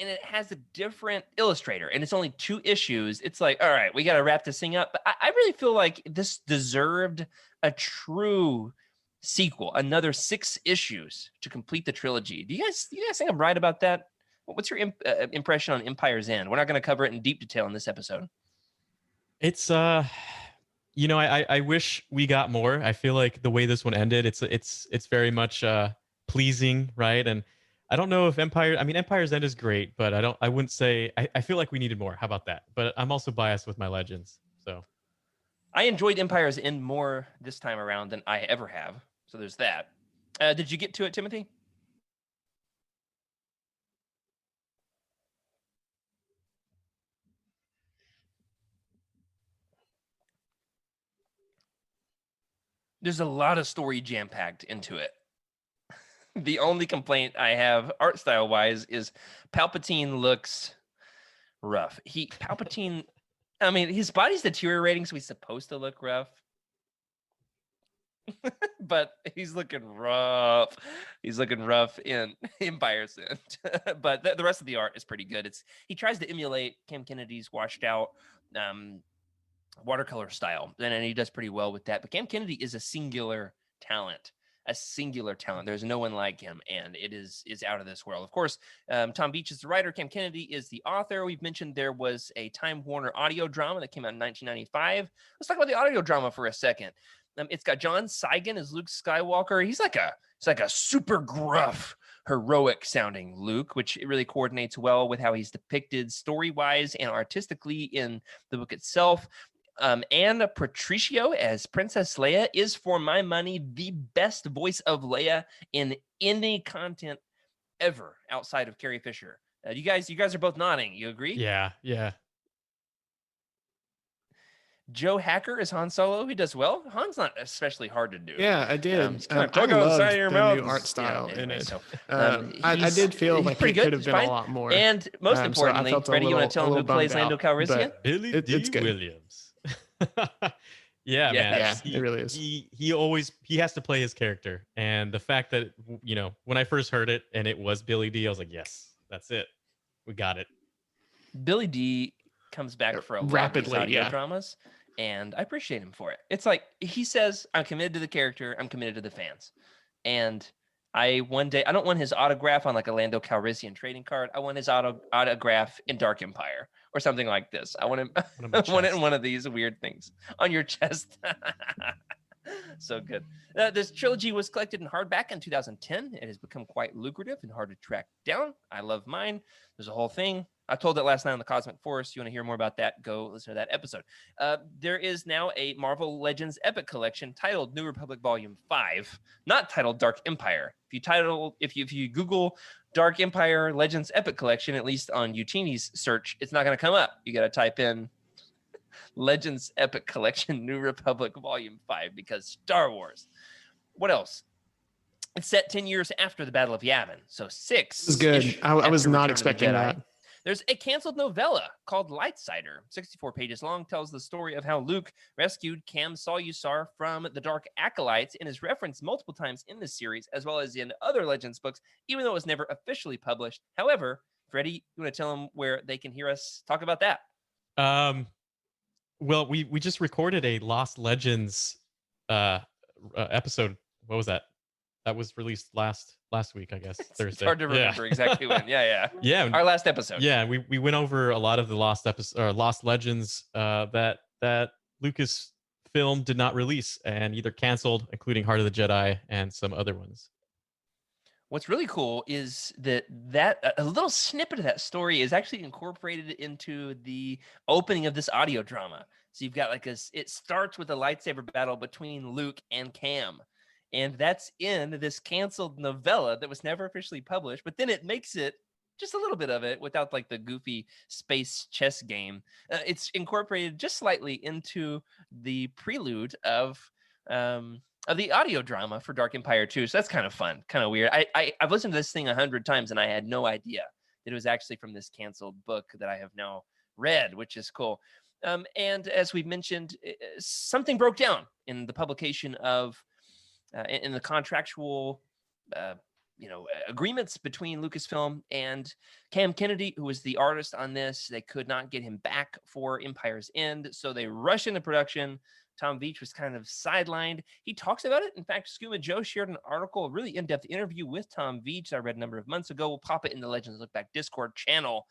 and it has a different illustrator, and it's only 2 issues. It's like, all right, we got to wrap this thing up. But I really feel like this deserved a true sequel, another 6 issues to complete the trilogy. Do you guys think I'm right about that? What's your impression on Empire's End? We're not going to cover it in deep detail in this episode. It's I wish we got more. I feel like the way this one ended, it's very much pleasing, right? And I don't know if Empire's End is great, but I wouldn't say I feel like we needed more. How about that? But I'm also biased with my Legends. So I enjoyed Empire's End more this time around than I ever have. So there's that. Did you get to it, Timothy? There's a lot of story jam-packed into it. The only complaint I have art style wise is Palpatine looks rough. Palpatine, I mean, his body's deteriorating, so he's supposed to look rough. But he's looking rough. He's looking rough in Empire's End. But the rest of the art is pretty good. He tries to emulate Cam Kennedy's washed out watercolor style, and he does pretty well with that. But Cam Kennedy is a singular talent. There's no one like him, and it is out of this world. Of course, Tom Beach is the writer. Cam Kennedy is the author. We've mentioned there was a Time Warner audio drama that came out in 1995. Let's talk about the audio drama for a second. It's got John Seigan as Luke Skywalker. He's like a super gruff heroic sounding Luke, which it really coordinates well with how he's depicted story-wise and artistically in the book itself. And Patricio as Princess Leia is, for my money, the best voice of Leia in any content ever outside of Carrie Fisher. You guys are both nodding. You agree? Yeah. Joe Hacker is Han Solo. He does well. Han's not especially hard to do. Yeah, I did. He's kind of I took out the loved side of your the mouth. new art style in Anyway, it. so, I did feel he's like pretty it good. could have He's been fine. a lot more. And most So I importantly, felt a Freddie, you want little- to tell a him who little plays bummed Lando out, Calrissian? but Billy it's D. good. Williams. Yeah, man. Yeah, it really is. He has to play his character, and the fact that when I first heard it and it was Billy D, I was like, yes, that's it, we got it. Billy D comes back for a lot Rapidly, of these audio yeah. dramas, and I appreciate him for it. It's like he says, I'm committed to the character, I'm committed to the fans. And one day, I don't want his autograph on like a Lando Calrissian trading card. I want his autograph in Dark Empire or something like this. I want him I want it in one of these weird things on your chest. So good. This trilogy was collected in hardback in 2010. It has become quite lucrative and hard to track down. I love mine. There's a whole thing. I told it last night on the Cosmic Force. You want to hear more about that? Go listen to that episode. There is now a Marvel Legends Epic Collection titled New Republic Volume 5, not titled Dark Empire. If you Google Dark Empire Legends Epic Collection, at least on Utini's search, it's not going to come up. You got to type in Legends Epic Collection New Republic Volume 5 because Star Wars. What else? It's set 10 years after the Battle of Yavin, so 6. This is good. I was not expecting that. There's a canceled novella called Lightsider, 64 pages long, tells the story of how Luke rescued Cam Solusar from the Dark Acolytes and is referenced multiple times in the series, as well as in other Legends books, even though it was never officially published. However, Freddie, you want to tell them where they can hear us talk about that? Well, we just recorded a Lost Legends episode. What was that? That was released last week, I guess. Thursday. It's hard to remember exactly when. Yeah. Yeah. Our last episode. Yeah, we went over a lot of the Lost Legends that Lucasfilm did not release and either canceled, including Heart of the Jedi and some other ones. What's really cool is that a little snippet of that story is actually incorporated into the opening of this audio drama. So you've got it starts with a lightsaber battle between Luke and Cam. And that's in this canceled novella that was never officially published, but then it makes it just a little bit of it without like the goofy space chess game. It's incorporated just slightly into the prelude of the audio drama for Dark Empire 2. So that's kind of fun, kind of weird. I've listened to this thing 100 times and I had no idea that it was actually from this canceled book that I have now read, which is cool. And as we mentioned, something broke down in the publication of in the contractual agreements between Lucasfilm and Cam Kennedy, who was the artist on this. They could not get him back for Empire's End, so they rush into production. Tom Veitch was kind of sidelined. He talks about it. In fact, Scuba Joe shared an article, a really in-depth interview with Tom Veitch I read a number of months ago. We'll pop it in the Legends Lookback Discord channel.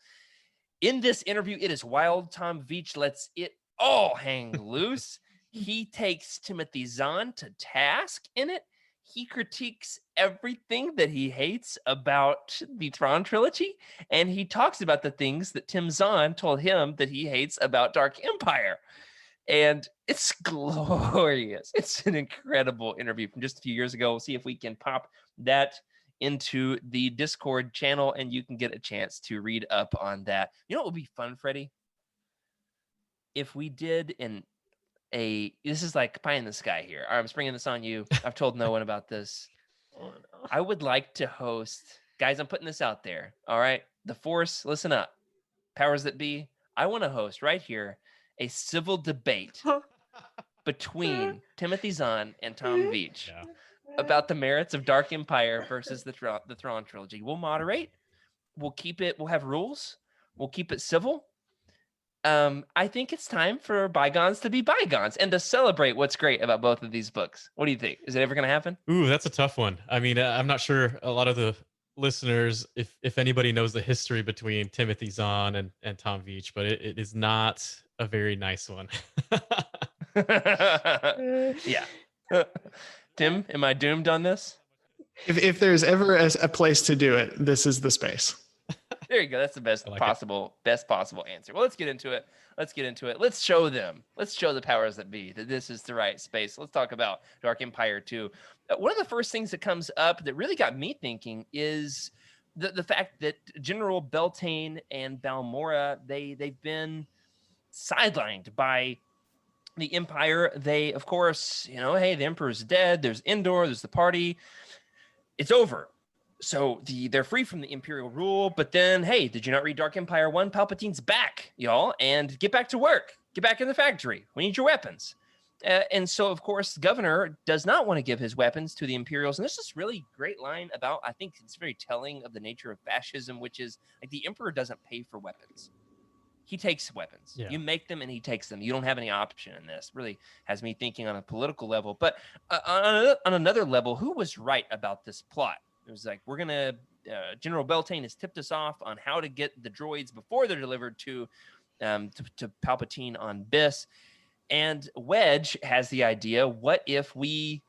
In this interview, it is wild. Tom Veitch lets it all hang loose. He takes Timothy Zahn to task in it. He critiques everything that he hates about the Thrawn trilogy, and he talks about the things that Tim Zahn told him that he hates about Dark Empire. And it's glorious. It's an incredible interview from just a few years ago. We'll see if we can pop that into the Discord channel, and you can get a chance to read up on that. You know what would be fun, Freddie? If we did this is like pie in the sky here. I'm springing this on you. I've told no one about this. Oh, no. I would like to host, guys, I'm putting this out there. All right. The Force, listen up. Powers that be. I want to host right here a civil debate between Timothy Zahn and Tom Veitch about the merits of Dark Empire versus the Thrawn trilogy. We'll moderate. We'll have rules. We'll keep it civil. I think it's time for bygones to be bygones and to celebrate what's great about both of these books. What do you think? Is it ever going to happen? Ooh, that's a tough one. I mean, I'm not sure a lot of the listeners, if anybody knows the history between Timothy Zahn and Tom Veitch, but it is not a very nice one. Yeah. Tim, am I doomed on this? If there's ever a place to do it, this is the space. There you go. That's the best I like possible answer. Well, let's get into it. Let's show them. Let's show the powers that be that this is the right space. Let's talk about Dark Empire 2. One of the first things that comes up that really got me thinking is the fact that General Beltane and Balmora, they've been sidelined by the Empire. They, of course, hey, the Emperor's dead. There's Endor. There's the party. It's over. So they're free from the Imperial rule. But then, hey, did you not read Dark Empire 1? Palpatine's back, y'all, and get back to work. Get back in the factory. We need your weapons. And so, of course, the governor does not want to give his weapons to the Imperials. And there's this really great line about, I think it's very telling of the nature of fascism, which is like the Emperor doesn't pay for weapons. He takes weapons. Yeah. You make them and he takes them. You don't have any option in this. Really has me thinking on a political level. But on another level, who was right about this plot? It was like, we're going to, General Beltane has tipped us off on how to get the droids before they're delivered to Palpatine on Biss. And Wedge has the idea, what if we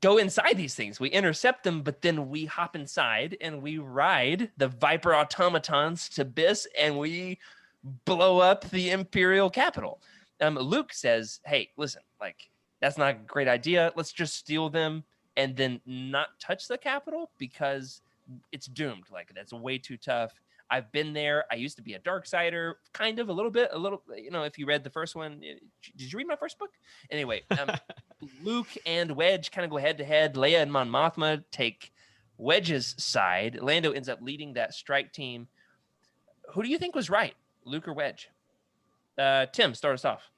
go inside these things? We intercept them, but then we hop inside and we ride the Viper automatons to Biss and we blow up the Imperial capital. Luke says, hey, listen, like, that's not a great idea. Let's just steal them and then not touch the capital because it's doomed. Like, that's way too tough. I've been there. I used to be a Darksider, kind of, a little, if you read the first one. Did you read my first book? Anyway, Luke and Wedge kind of go head to head. Leia and Mon Mothma take Wedge's side. Lando ends up leading that strike team. Who do you think was right, Luke or Wedge? Tim, start us off.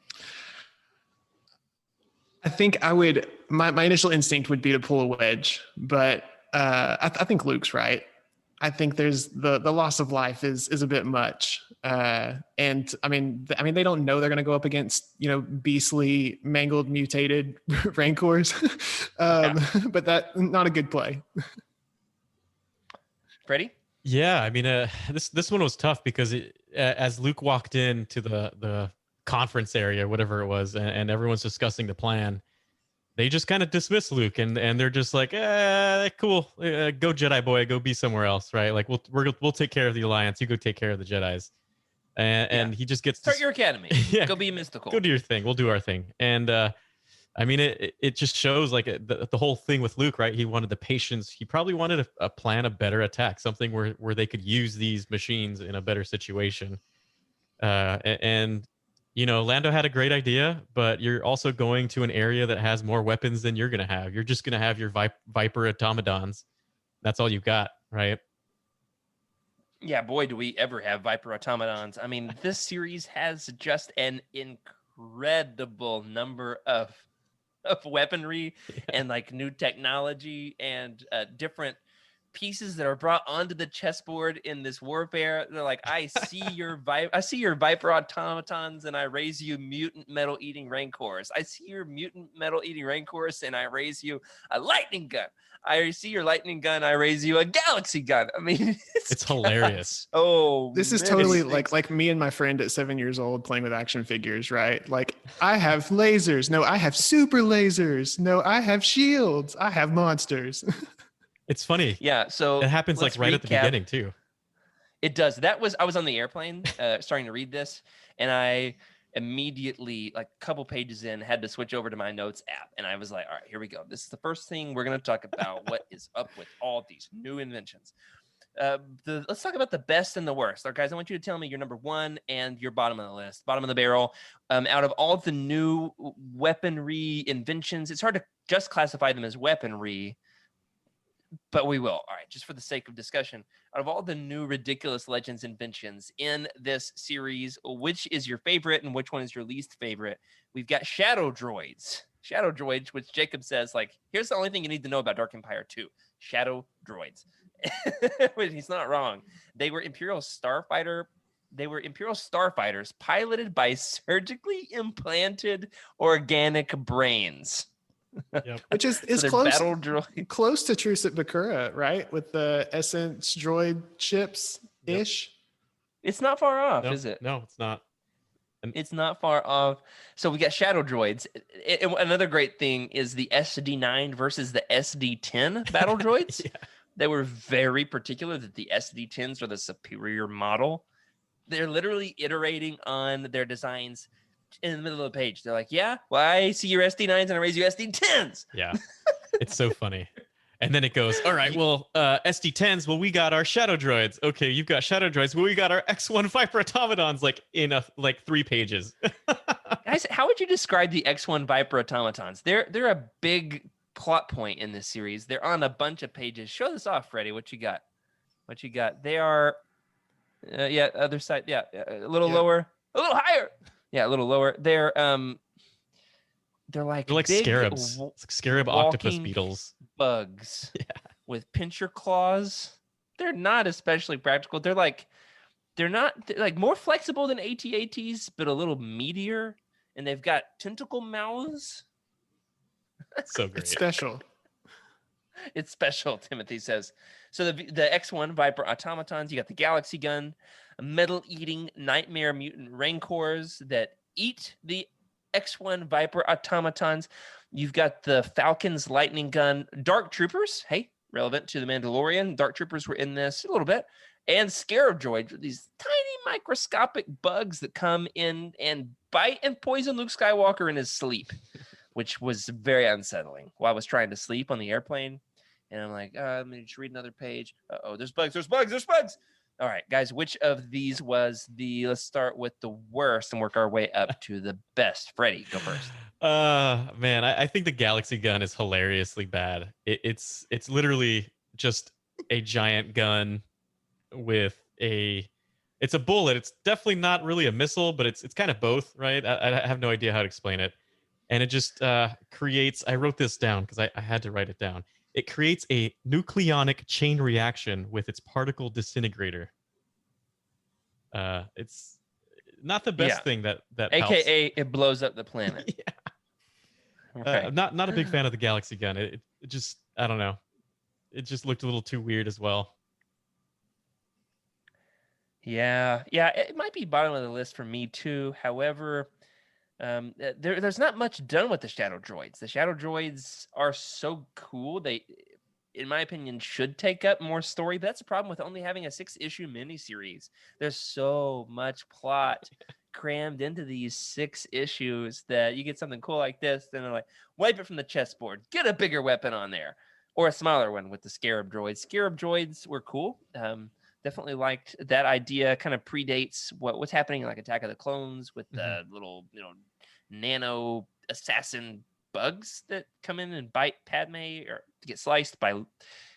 I think my initial instinct would be to pull a Wedge, but I think Luke's right. I think there's the loss of life is a bit much. And I mean, they don't know they're going to go up against, beastly, mangled, mutated Rancors. But that not a good play. Freddy? Yeah, I mean, this one was tough because as Luke walked into the conference area, whatever it was, and everyone's discussing the plan, they just kind of dismiss Luke and they're just like, cool, go Jedi boy, go be somewhere else, right? Like we'll take care of the Alliance, you go take care of the Jedis, and he just gets start your academy. Yeah, go be mystical. Go do your thing. We'll do our thing. And I mean, it just shows like the whole thing with Luke, right? He wanted the patience. He probably wanted a plan, a better attack, something where they could use these machines in a better situation. And Lando had a great idea, but you're also going to an area that has more weapons than you're going to have. You're just going to have your Viper automatons. That's all you've got, right? Yeah, boy, do we ever have Viper automatons. I mean, this series has just an incredible number of weaponry and like new technology and different pieces that are brought onto the chessboard in this warfare. They're like, I see your Viper automatons and I raise you mutant metal eating Rancors. I see your mutant metal eating Rancors and I raise you a lightning gun. I see your lightning gun, I raise you a galaxy gun. I mean, it's hilarious. Oh, this is totally like me and my friend at 7 years old playing with action figures, right? Like, I have lasers. No, I have super lasers. No, I have shields. I have monsters. It's funny. Yeah, so it happens like right at the beginning too. It does. I was on the airplane starting to read this, and I immediately, like a couple pages in, had to switch over to my notes app, and I was like, all right, here we go. This is the first thing we're going to talk about. What is up with all these new inventions? Let's talk about the best and the worst. All right, guys, I want you to tell me your number one and your bottom of the list, bottom of the barrel. Out of all the new weaponry inventions, it's hard to just classify them as weaponry, but we will. All right, just for the sake of discussion, out of all the new ridiculous Legends inventions in this series, which is your favorite and which one is your least favorite? We've got shadow droids. Shadow droids, which Jacob says, like, here's the only thing you need to know about Dark Empire 2. Shadow droids. He's not wrong. They were Imperial starfighters piloted by surgically implanted organic brains. Yep. Which is So close to Truce at Bakura, right? With the Essence droid ships ish. It's not far off, No, is it? No, it's not. It's not far off. So we got shadow droids. Another great thing is the SD9 versus the SD10 battle droids. Yeah. They were very particular that the SD10s are the superior model. They're literally iterating on their designs in the middle of the page. They're like, yeah, well, I see your SD9s and I raise you SD10s. Yeah. It's so funny. And then it goes, all right, well, SD10s, well, we got our shadow droids. Okay, you've got shadow droids. Well, we got our X1 Viper automatons, like in 3 pages. Guys, how would you describe the X1 Viper automatons? They're a big plot point in this series. They're on a bunch of pages. Show this off, Freddy. What you got? What you got? They are, other side. Yeah, a little lower, a little higher. Yeah, a little lower. They're like They're like big scarabs. It's like scarab octopus walking beetles. bugs Yeah. with pincher claws. They're not especially practical. They're more flexible than AT-ATs, but a little meatier. And they've got tentacle mouths. So great. It's special. It's special, Timothy says. So the X1 Viper automatons, you got the Galaxy Gun, metal-eating nightmare mutant rancors that eat the X1 Viper automatons. You've got the Falcon's lightning gun, Dark Troopers. Hey, relevant to the Mandalorian. Dark Troopers were in this a little bit. And Scarab droids, these tiny microscopic bugs that come in and bite and poison Luke Skywalker in his sleep, which was very unsettling. While I was trying to sleep on the airplane, and I'm like, let me just read another page. There's bugs. All right, guys, which of these was let's start with the worst and work our way up to the best. Freddy, go first. Man, I think the Galaxy Gun is hilariously bad. It's literally just a giant gun with it's a bullet. It's definitely not really a missile, but it's kind of both, right? I have no idea how to explain it. And it just creates, I wrote this down because I had to write it down. It creates a nucleonic chain reaction with its particle disintegrator. It's not the best thing that AKA it blows up the planet. Yeah. Right. Not a big fan of the Galaxy Gun. It just, I don't know. It just looked a little too weird as well. Yeah, it might be bottom of the list for me too. However, there's not much done with the shadow droids. The shadow droids are so cool. They, in my opinion, should take up more story. But that's a problem with only having a 6-issue miniseries. There's so much plot crammed into these 6 issues that you get something cool like this, then they're like, wipe it from the chessboard, get a bigger weapon on there, or a smaller one with the Scarab droids. Scarab droids were cool. Definitely liked that idea. Kind of predates what's happening in like Attack of the Clones with the little, nano assassin bugs that come in and bite Padme or get sliced by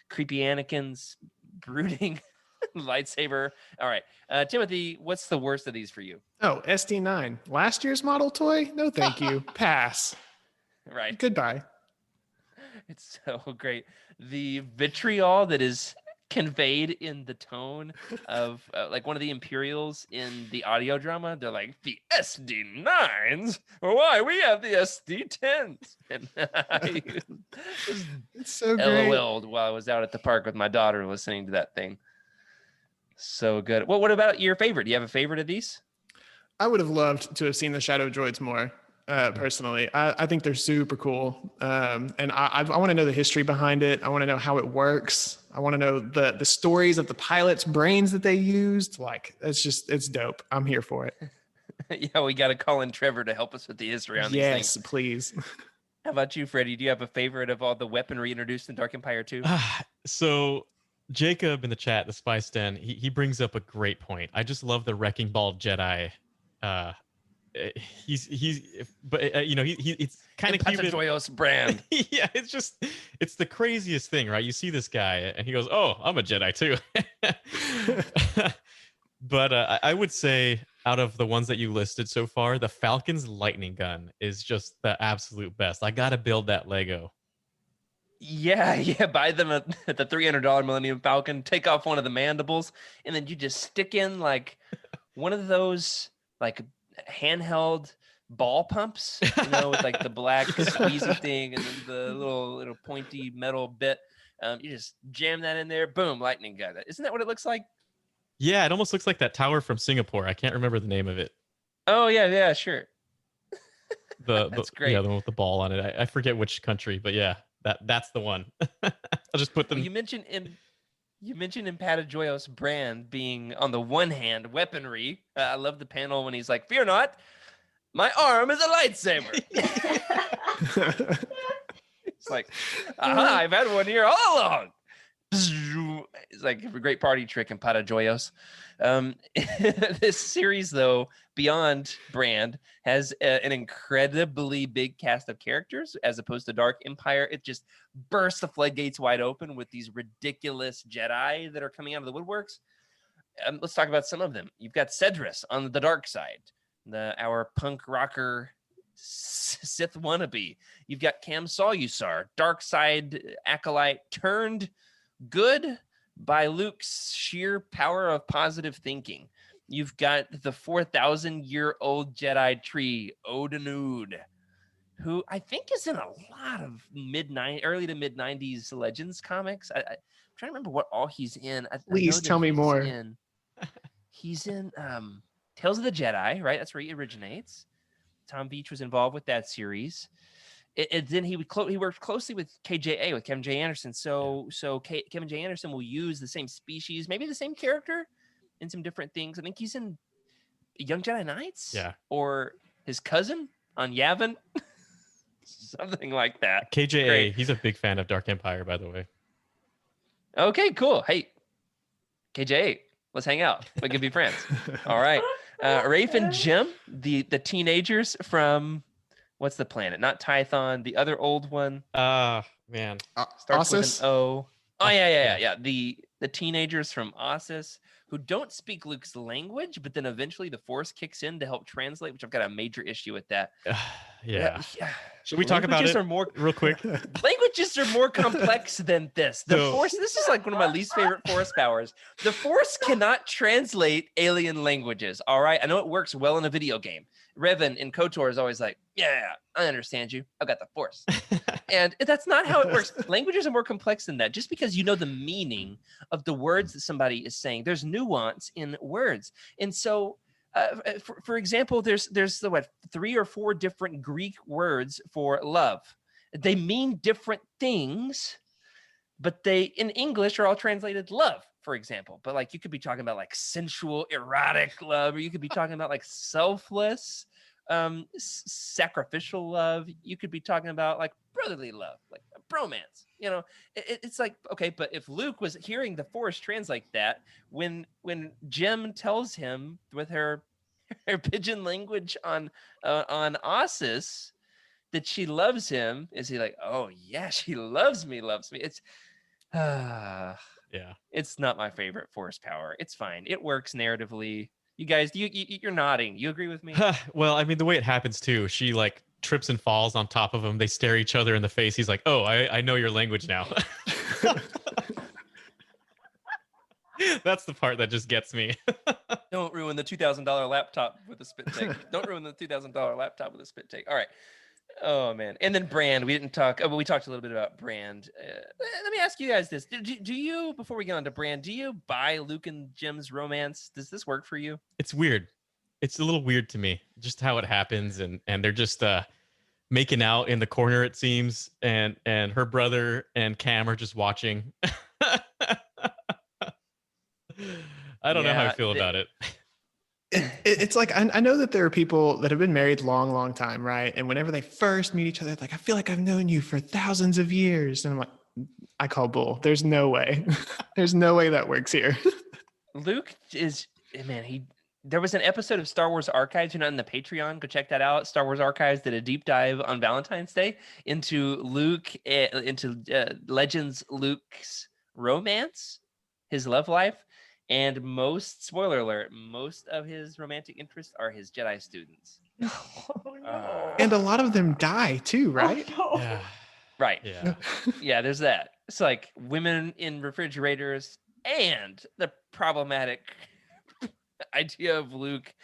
creepy Anakin's brooding lightsaber. All right, Timothy, what's the worst of these for you? Oh, SD9. Last year's model toy? No, thank you. Pass. Right. Goodbye. It's so great. The vitriol that is conveyed in the tone of like one of the Imperials in the audio drama. They're like, the SD9s? Why, we have the SD10s. And I It's so great. LOL'd while I was out at the park with my daughter listening to that thing. So good. Well, what about your favorite? Do you have a favorite of these? I would have loved to have seen the shadow droids more. Personally, I think they're super cool, and I want to know the history behind it. I want to know how it works. I want to know the stories of the pilots' brains that they used. Like, it's dope. I'm here for it. Yeah, we got to call in Trevor to help us with the history on these things. Yes, please. How about you, Freddie? Do you have a favorite of all the weaponry introduced in Dark Empire 2? So Jacob in the chat, the Spice Den, he brings up a great point. I just love the Wrecking Ball Jedi. It's kind of cute. Joyos brand. Yeah, it's the craziest thing, right? You see this guy and he goes, "Oh, I'm a Jedi too." But I would say out of the ones that you listed so far, the Falcon's lightning gun is just the absolute best. I gotta build that Lego. Yeah. Buy them at the $300 Millennium Falcon. Take off one of the mandibles, and then you just stick in like one of those like handheld ball pumps, with like the black squeezy thing and then the little pointy metal bit. You just jam that in there, boom, lightning gun. Isn't that what it looks like? Yeah, it almost looks like that tower from Singapore. I can't remember the name of it. Oh yeah, sure. That's great. Yeah, the one with the ball on it. I forget which country, but yeah, that's the one. I'll just put them. Well, you mentioned in Patajoyos Brand being on the one hand weaponry. I love the panel when he's like, "Fear not, my arm is a lightsaber." It's like, aha, I've had one here all along. It's like a great party trick in Patajoyos. This series, though, beyond Brand, has an incredibly big cast of characters as opposed to Dark Empire. It just bursts the floodgates wide open with these ridiculous Jedi that are coming out of the woodworks. Let's talk about some of them. You've got Cedrus on the dark side, our punk rocker Sith wannabe. You've got Cam Solusar, dark side acolyte turned good by Luke's sheer power of positive thinking. You've got the 4,000-year-old Jedi tree, Odin, who I think is in a lot of early to mid 90s Legends comics. I'm trying to remember what all he's in. Please tell me more. He's in Tales of the Jedi, right? That's where he originates. Tom Beach was involved with that series. Then he worked closely with KJA, with Kevin J. Anderson. So Kevin J. Anderson will use the same species, maybe the same character in some different things. I think he's in Young Jedi Knights, or his cousin on Yavin, something like that. KJA, Great. He's a big fan of Dark Empire, by the way. Okay, cool. Hey, KJA, let's hang out. We can be friends. All right. Rafe and Jim, the teenagers from... What's the planet? Not Tython. The other old one. Man. Starts with an O. Oh, yeah. The teenagers from Ossus who don't speak Luke's language, but then eventually the Force kicks in to help translate, which I've got a major issue with that. Yeah. Should we talk about it real quick? Languages are more complex than this. The Force, this is like one of my least favorite Force powers. The Force cannot translate alien languages, all right? I know it works well in a video game. Revan in KOTOR is always like, yeah, I understand you. I've got the Force. And that's not how it works. Languages are more complex than that. Just because you know the meaning of the words that somebody is saying, there's nuance in words. And so, for example, there's 3 or 4 different Greek words for love. They mean different things, but they, in English, are all translated love, for example. But like, you could be talking about like sensual, erotic love, or you could be talking about like selfless, sacrificial love. You could be talking about like brotherly love, like bromance. You know, it's like, okay, but if Luke was hearing the Force translate that, when Jim tells him with her pigeon language on Ossus that she loves him, is he like, oh yeah, she loves me? It's yeah, it's not my favorite Force power. It's fine, it works narratively. You guys, you're nodding. You agree with me? Well, I mean, the way it happens too, she like trips and falls on top of him. They stare each other in the face. He's like, oh, I know your language now. That's the part that just gets me. Don't ruin the $2,000 laptop with a spit take. Don't ruin the $2,000 laptop with a spit take. All right. Oh man. And then Brand, we didn't talk, but we talked a little bit about Brand. Let me ask you guys this. Do you, before we get on to Brand, do you buy Luke and Jim's romance? Does this work for you? It's weird. It's a little weird to me, just how it happens. And they're just making out in the corner, it seems. And her brother and Cam are just watching. I don't know how I feel about it. It's like, I know that there are people that have been married long time, right? And whenever they first meet each other, like, I feel like I've known you for thousands of years. And I'm like, I call bull. There's no way. There's no way that works here. Luke is, man, there was an episode of Star Wars Archives. You're not in the Patreon. Go check that out. Star Wars Archives did a deep dive on Valentine's Day into Legends Luke's romance, his love life. And spoiler alert, most of his romantic interests are his Jedi students. Oh, no. And a lot of them die too, right? Oh, no. Yeah. Right. Yeah. Yeah, there's that. It's like women in refrigerators and the problematic idea of Luke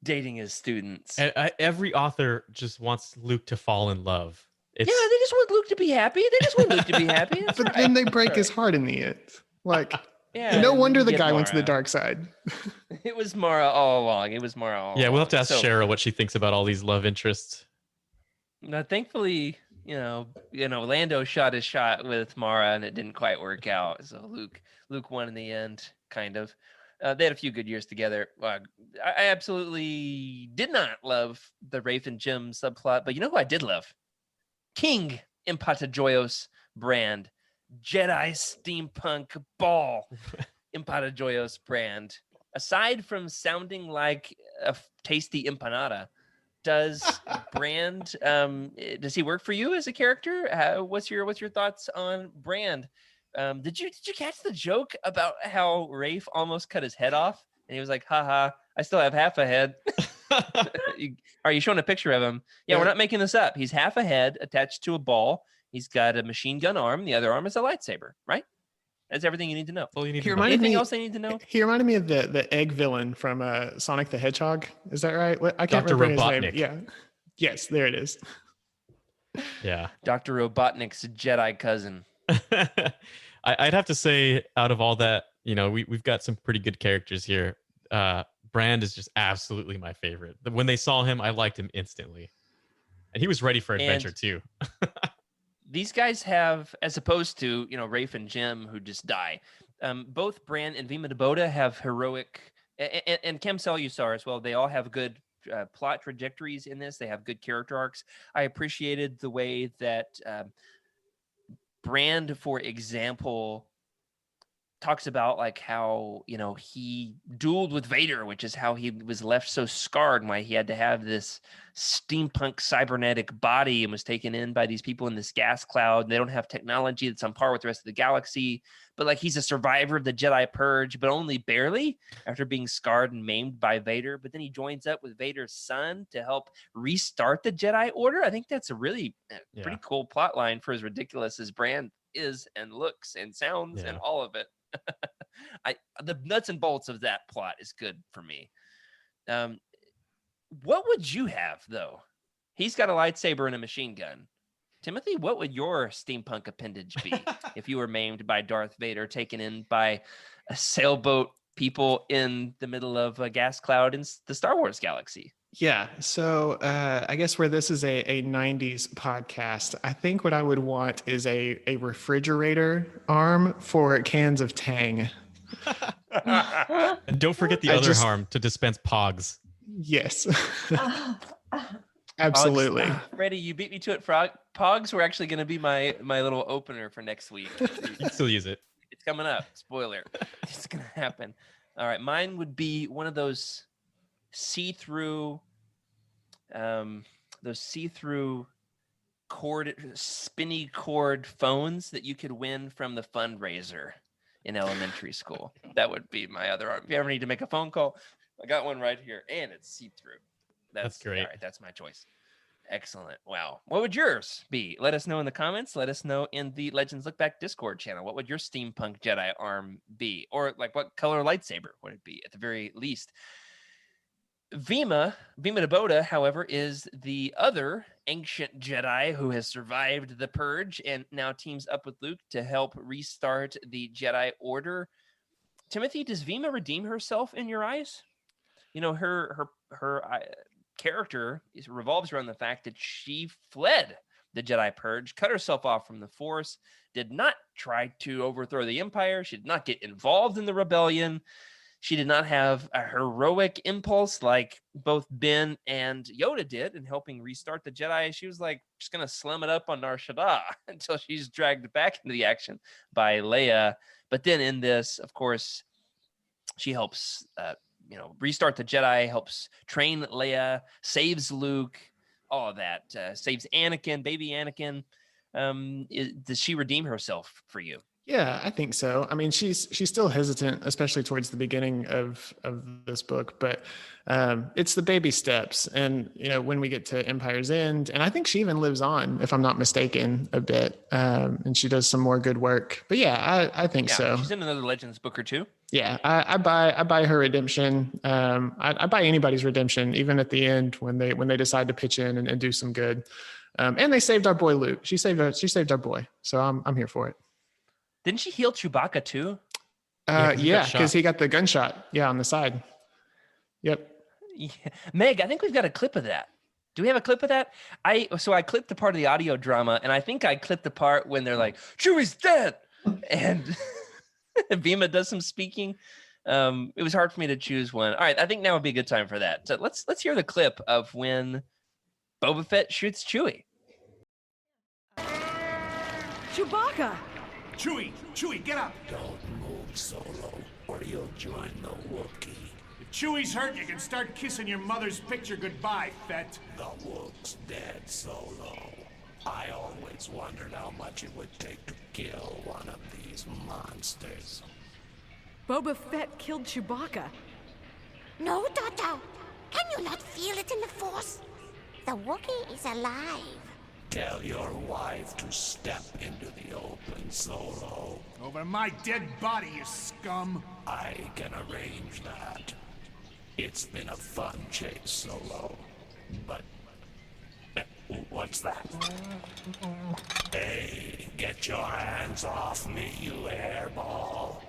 dating his students. And every author just wants Luke to fall in love. Yeah, they just want Luke to be happy. They just want Luke to be happy. That's But right. then they break That's his right. heart in the end. Like, Yeah. No and wonder you the get guy went to the Mara. dark side. It was Mara all along. It was Mara all Yeah, we'll have to along. ask So, Cheryl what she thinks about all these love interests. thankfully, Lando shot his shot with Mara, and it didn't quite work out. So Luke won in the end, kind of. They had a few good years together. I absolutely did not love the Rafe and Jim subplot, but you know who I did love? King Impatajoyos brand, Jedi steampunk ball Impatajoyos brand. Aside from sounding like a tasty empanada, does Brand does he work for you as a character? What's your thoughts on Brand? Did you catch the joke about how Rafe almost cut his head off and he was like, haha, I still have half a head. Are you showing a picture of him? Yeah, we're not making this up. He's half a head attached to a ball. He's got a machine gun arm. The other arm is a lightsaber, right? That's everything you need to know. That's all you need He to know. reminded Anything me. else I need to know? He reminded me of the egg villain from Sonic the Hedgehog. Is that right? I can't Dr. remember his name. Robotnik. Yeah. Yes, there it is. Yeah. Dr. Robotnik's Jedi cousin. I'd have to say, out of all that, we've got some pretty good characters here. Brand is just absolutely my favorite. When they saw him, I liked him instantly. And he was ready for adventure too. These guys have, as opposed to, Rafe and Jim who just die, both Bran and Vima Dabota have heroic, and Kem Selusar as well. They all have good plot trajectories in this. They have good character arcs. I appreciated the way that Brand, for example, talks about like how he dueled with Vader, which is how he was left so scarred and why he had to have this steampunk cybernetic body and was taken in by these people in this gas cloud. They don't have technology that's on par with the rest of the galaxy, but like he's a survivor of the Jedi Purge, but only barely after being scarred and maimed by Vader. But then he joins up with Vader's son to help restart the Jedi Order. I think that's a really pretty cool plot line for as ridiculous as Brand is and looks and sounds and all of it. The nuts and bolts of that plot is good for me. What would you have though? He's got a lightsaber and a machine gun. Timothy, what would your steampunk appendage be if you were maimed by Darth Vader, taken in by a sailboat people in the middle of a gas cloud in the Star Wars galaxy? Yeah. So I guess where this is a 90s podcast, I think what I would want is a refrigerator arm for cans of Tang. And don't forget the other arm to dispense Pogs. Yes. Absolutely. Pogs. Freddy, you beat me to it. Pogs were actually going to be my little opener for next week. You can still use it. It's coming up. Spoiler. It's going to happen. All right. Mine would be one of those see-through spinny cord phones that you could win from the fundraiser in elementary school. That would be my other arm. If you ever need to make a phone call, I got one right here, and it's see-through. That's great. All right, that's my choice. Excellent. Wow. What would yours be? Let us know in the comments. Let us know in the Legends Lookback Discord channel. What would your steampunk Jedi arm be? Or like what color lightsaber would it be at the very least? Vima Dabota, however, is the other ancient Jedi who has survived the Purge and now teams up with Luke to help restart the Jedi Order. Timothy, does Vima redeem herself in your eyes? Her character revolves around the fact that she fled the Jedi Purge, cut herself off from the Force, did not try to overthrow the Empire. She did not get involved in the rebellion. She did not have a heroic impulse like both Ben and Yoda did in helping restart the Jedi. She was like just going to slam it up on Nar Shaddaa until she's dragged back into the action by Leia. But then in this, of course, she helps, restart the Jedi, helps train Leia, saves Luke, all of that, saves Anakin, baby Anakin. Does she redeem herself for you? Yeah, I think so. I mean, she's still hesitant, especially towards the beginning of this book, but it's the baby steps. And, when we get to Empire's End, and I think she even lives on, if I'm not mistaken, a bit, and she does some more good work. But yeah, I think so. She's in another Legends book or two. Yeah, I buy her redemption. I buy anybody's redemption, even at the end when they decide to pitch in and do some good. And they saved our boy Luke. She saved our boy. So I'm here for it. Didn't she heal Chewbacca too? Yeah, 'cause because he he got the gunshot. Yeah, on the side. Yep. Yeah. Meg, I think we've got a clip of that. Do we have a clip of that? I clipped the part of the audio drama, and I think I clipped the part when they're like, Chewie's dead, and Vima does some speaking. It was hard for me to choose one. All right, I think now would be a good time for that. So let's hear the clip of when Boba Fett shoots Chewie. Chewbacca! Chewie, get up! Don't move, Solo, or you'll join the Wookiee. If Chewie's hurt, you can start kissing your mother's picture goodbye, Fett. The Wook's dead, Solo. I always wondered how much it would take to kill one of these monsters. Boba Fett killed Chewbacca. No, Dodo. Can you not feel it in the Force? The Wookiee is alive. Tell your wife to step into the open, Solo. Over my dead body, you scum. I can arrange that. It's been a fun chase, Solo. But... what's that? Hey, get your hands off me, you hairball.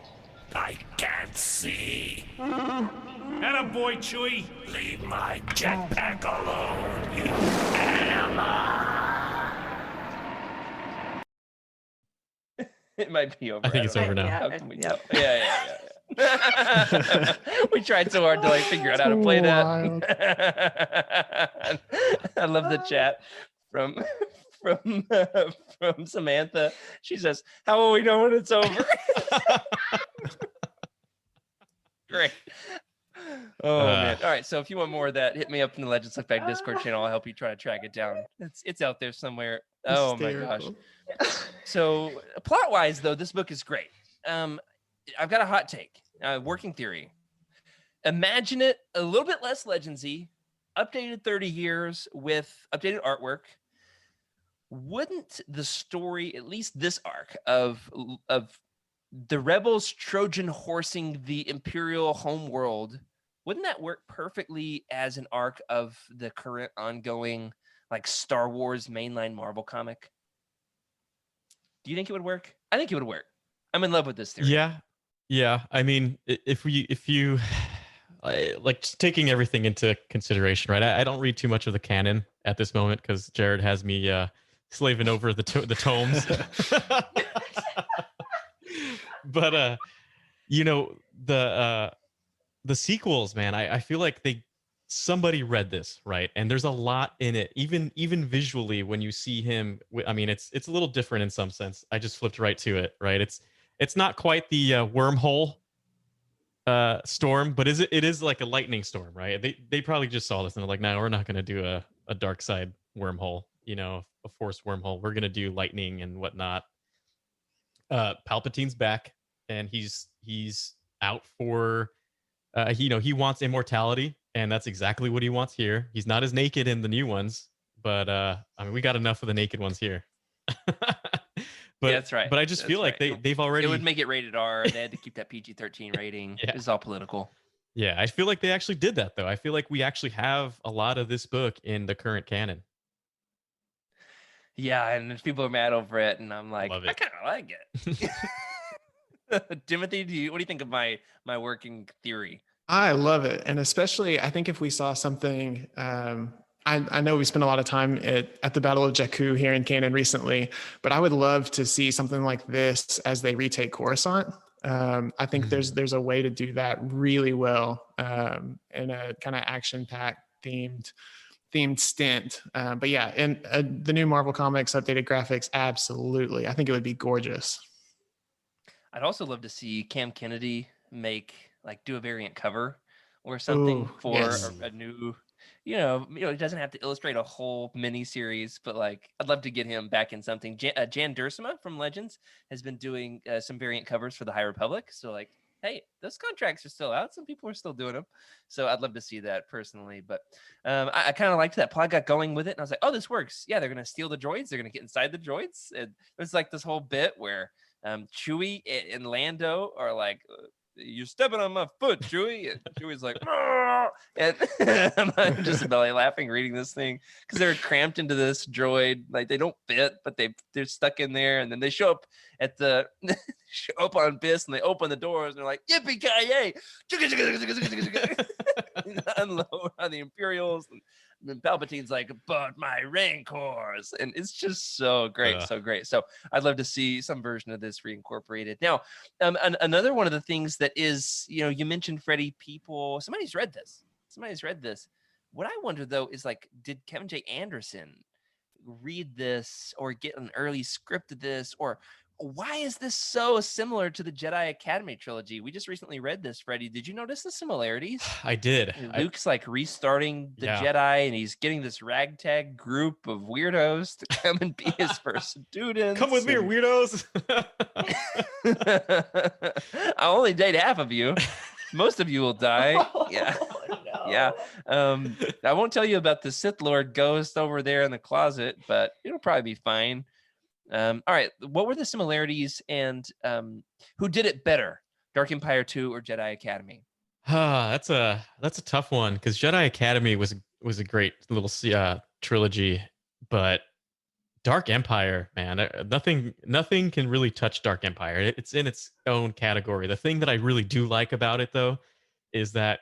I can't see. Attaboy, Chewie. Leave my jetpack alone, you animal. It might be over. I think it's over now. How can we tell? Yeah. We tried so hard to figure out how to play Wild. that. I love the chat from Samantha. She says, "How will we know when it's over?" Great. Oh man! All right, so if you want more of that, hit me up in the Legends Lookback Discord channel. I'll help you try to track it down. It's out there somewhere. Oh my gosh! So plot-wise, though, this book is great. I've got a hot take, working theory. Imagine it a little bit less Legendsy, updated 30 years with updated artwork. Wouldn't the story, at least this arc of the rebels Trojan horsing the Imperial homeworld, wouldn't that work perfectly as an arc of the current ongoing Star Wars mainline Marvel comic? Do you think it would work? I think it would work. I'm in love with this theory. Yeah. I mean, if you just taking everything into consideration, right? I don't read too much of the canon at this moment because Jared has me slaving over the tomes. But the sequels, man, I feel like somebody read this, right? And there's a lot in it, even visually when you see him. I mean, it's a little different in some sense. I just flipped right to it, right? It's not quite the wormhole storm, but it is like a lightning storm, right? They probably just saw this and they're like, no, we're not going to do a dark side wormhole, a force wormhole. We're going to do lightning and whatnot. Palpatine's back and he's out for he wants immortality, and that's exactly what he wants here. He's not as naked in the new ones, but I mean, we got enough of the naked ones here. But yeah, that's right. But I just feel like they've already. It would make it rated R. They had to keep that PG-13 rating. Yeah. It's all political. Yeah, I feel like they actually did that though. I feel like we actually have a lot of this book in the current canon. Yeah, and people are mad over it, and I'm like, Love I it. kind of like it. Timothy, what do you think of my working theory? I love it. And especially, I think if we saw something, I know we spent a lot of time at the Battle of Jakku here in canon recently, but I would love to see something like this as they retake Coruscant. I think there's a way to do that really well in a kind of action-packed themed stint. But yeah, in the new Marvel Comics, updated graphics, absolutely. I think it would be gorgeous. I'd also love to see Cam Kennedy do a variant cover or something for yes. a new, it doesn't have to illustrate a whole mini series, but I'd love to get him back in something. Jan Duursema from Legends has been doing some variant covers for the High Republic. So hey, those contracts are still out. Some people are still doing them. So I'd love to see that personally. But I kind of liked that plot, got going with it. And I was like, oh, this works. Yeah, they're going to steal the droids. They're going to get inside the droids. And there's this whole bit where Chewie and Lando are "You're stepping on my foot, Chewie." And Chewie's like, "Arr!" And I'm just belly laughing reading this thing because they're cramped into this droid. Like they don't fit, but they're stuck in there. And then they show up at the show up on Biss and they open the doors and they're like, "Yippee ki yay!" Unload on the Imperials. And then Palpatine's like, "But my Rancors," and it's just so great, so great. So I'd love to see some version of this reincorporated. Now, another one of the things that is, you mentioned Freddy. Somebody's read this. What I wonder though is like, did Kevin J. Anderson read this or get an early script of this, or why is this so similar to the Jedi Academy trilogy? We just recently read this, Freddie. Did you notice the similarities? I did. Luke's like restarting the Jedi, and he's getting this ragtag group of weirdos to come and be his first students. Come with me, weirdos. I'll only date half of you. Most of you will die. Yeah. Yeah. I won't tell you about the Sith Lord ghost over there in the closet, but it'll probably be fine. All right. What were the similarities, and who did it better, Dark Empire 2 or Jedi Academy? That's a tough one, because Jedi Academy was a great little trilogy, but Dark Empire, man, nothing can really touch Dark Empire. It's in its own category. The thing that I really do like about it, though, is that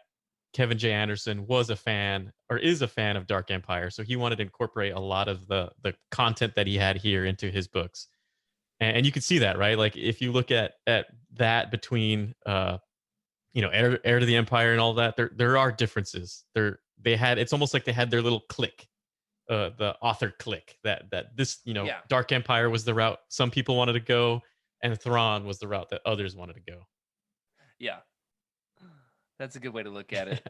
Kevin J. Anderson is a fan of Dark Empire, so he wanted to incorporate a lot of the content that he had here into his books, and you can see that, right? Like if you look at that between Heir to the Empire and all that, there are differences. It's almost like they had their little clique, the author clique, that this Dark Empire was the route some people wanted to go, and Thrawn was the route that others wanted to go. Yeah. That's a good way to look at it.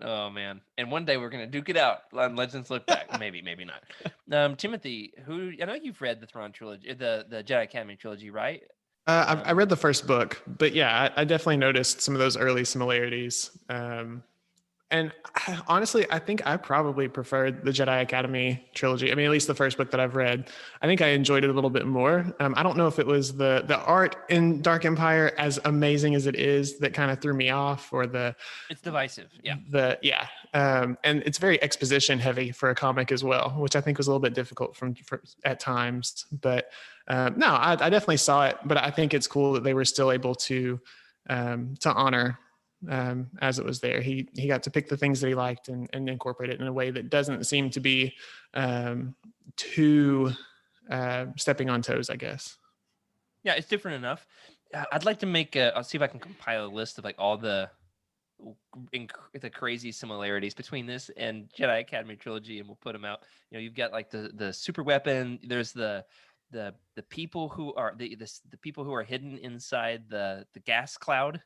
Oh man! And one day we're gonna duke it out on Legends Lookback. Maybe not. Timothy, who I know you've read the Thrawn trilogy, the Jedi Academy trilogy, right? I read the first book, but yeah, I definitely noticed some of those early similarities. And honestly, I think I probably preferred the Jedi Academy trilogy. I mean, at least the first book that I've read. I think I enjoyed it a little bit more. I don't know if it was the art in Dark Empire, as amazing as it is, that kind of threw me off, or it's divisive. Yeah. And it's very exposition heavy for a comic as well, which I think was a little bit difficult at times. But no, I definitely saw it. But I think it's cool that they were still able to honor. As it was there, he got to pick the things that he liked and incorporate it in a way that doesn't seem to be too stepping on toes, I guess. Yeah, it's different enough. I'd like to I'll see if I can compile a list of like all the crazy similarities between this and Jedi Academy trilogy, and we'll put them out. You've got like the super weapon. There's the people who are the people who are hidden inside the gas cloud.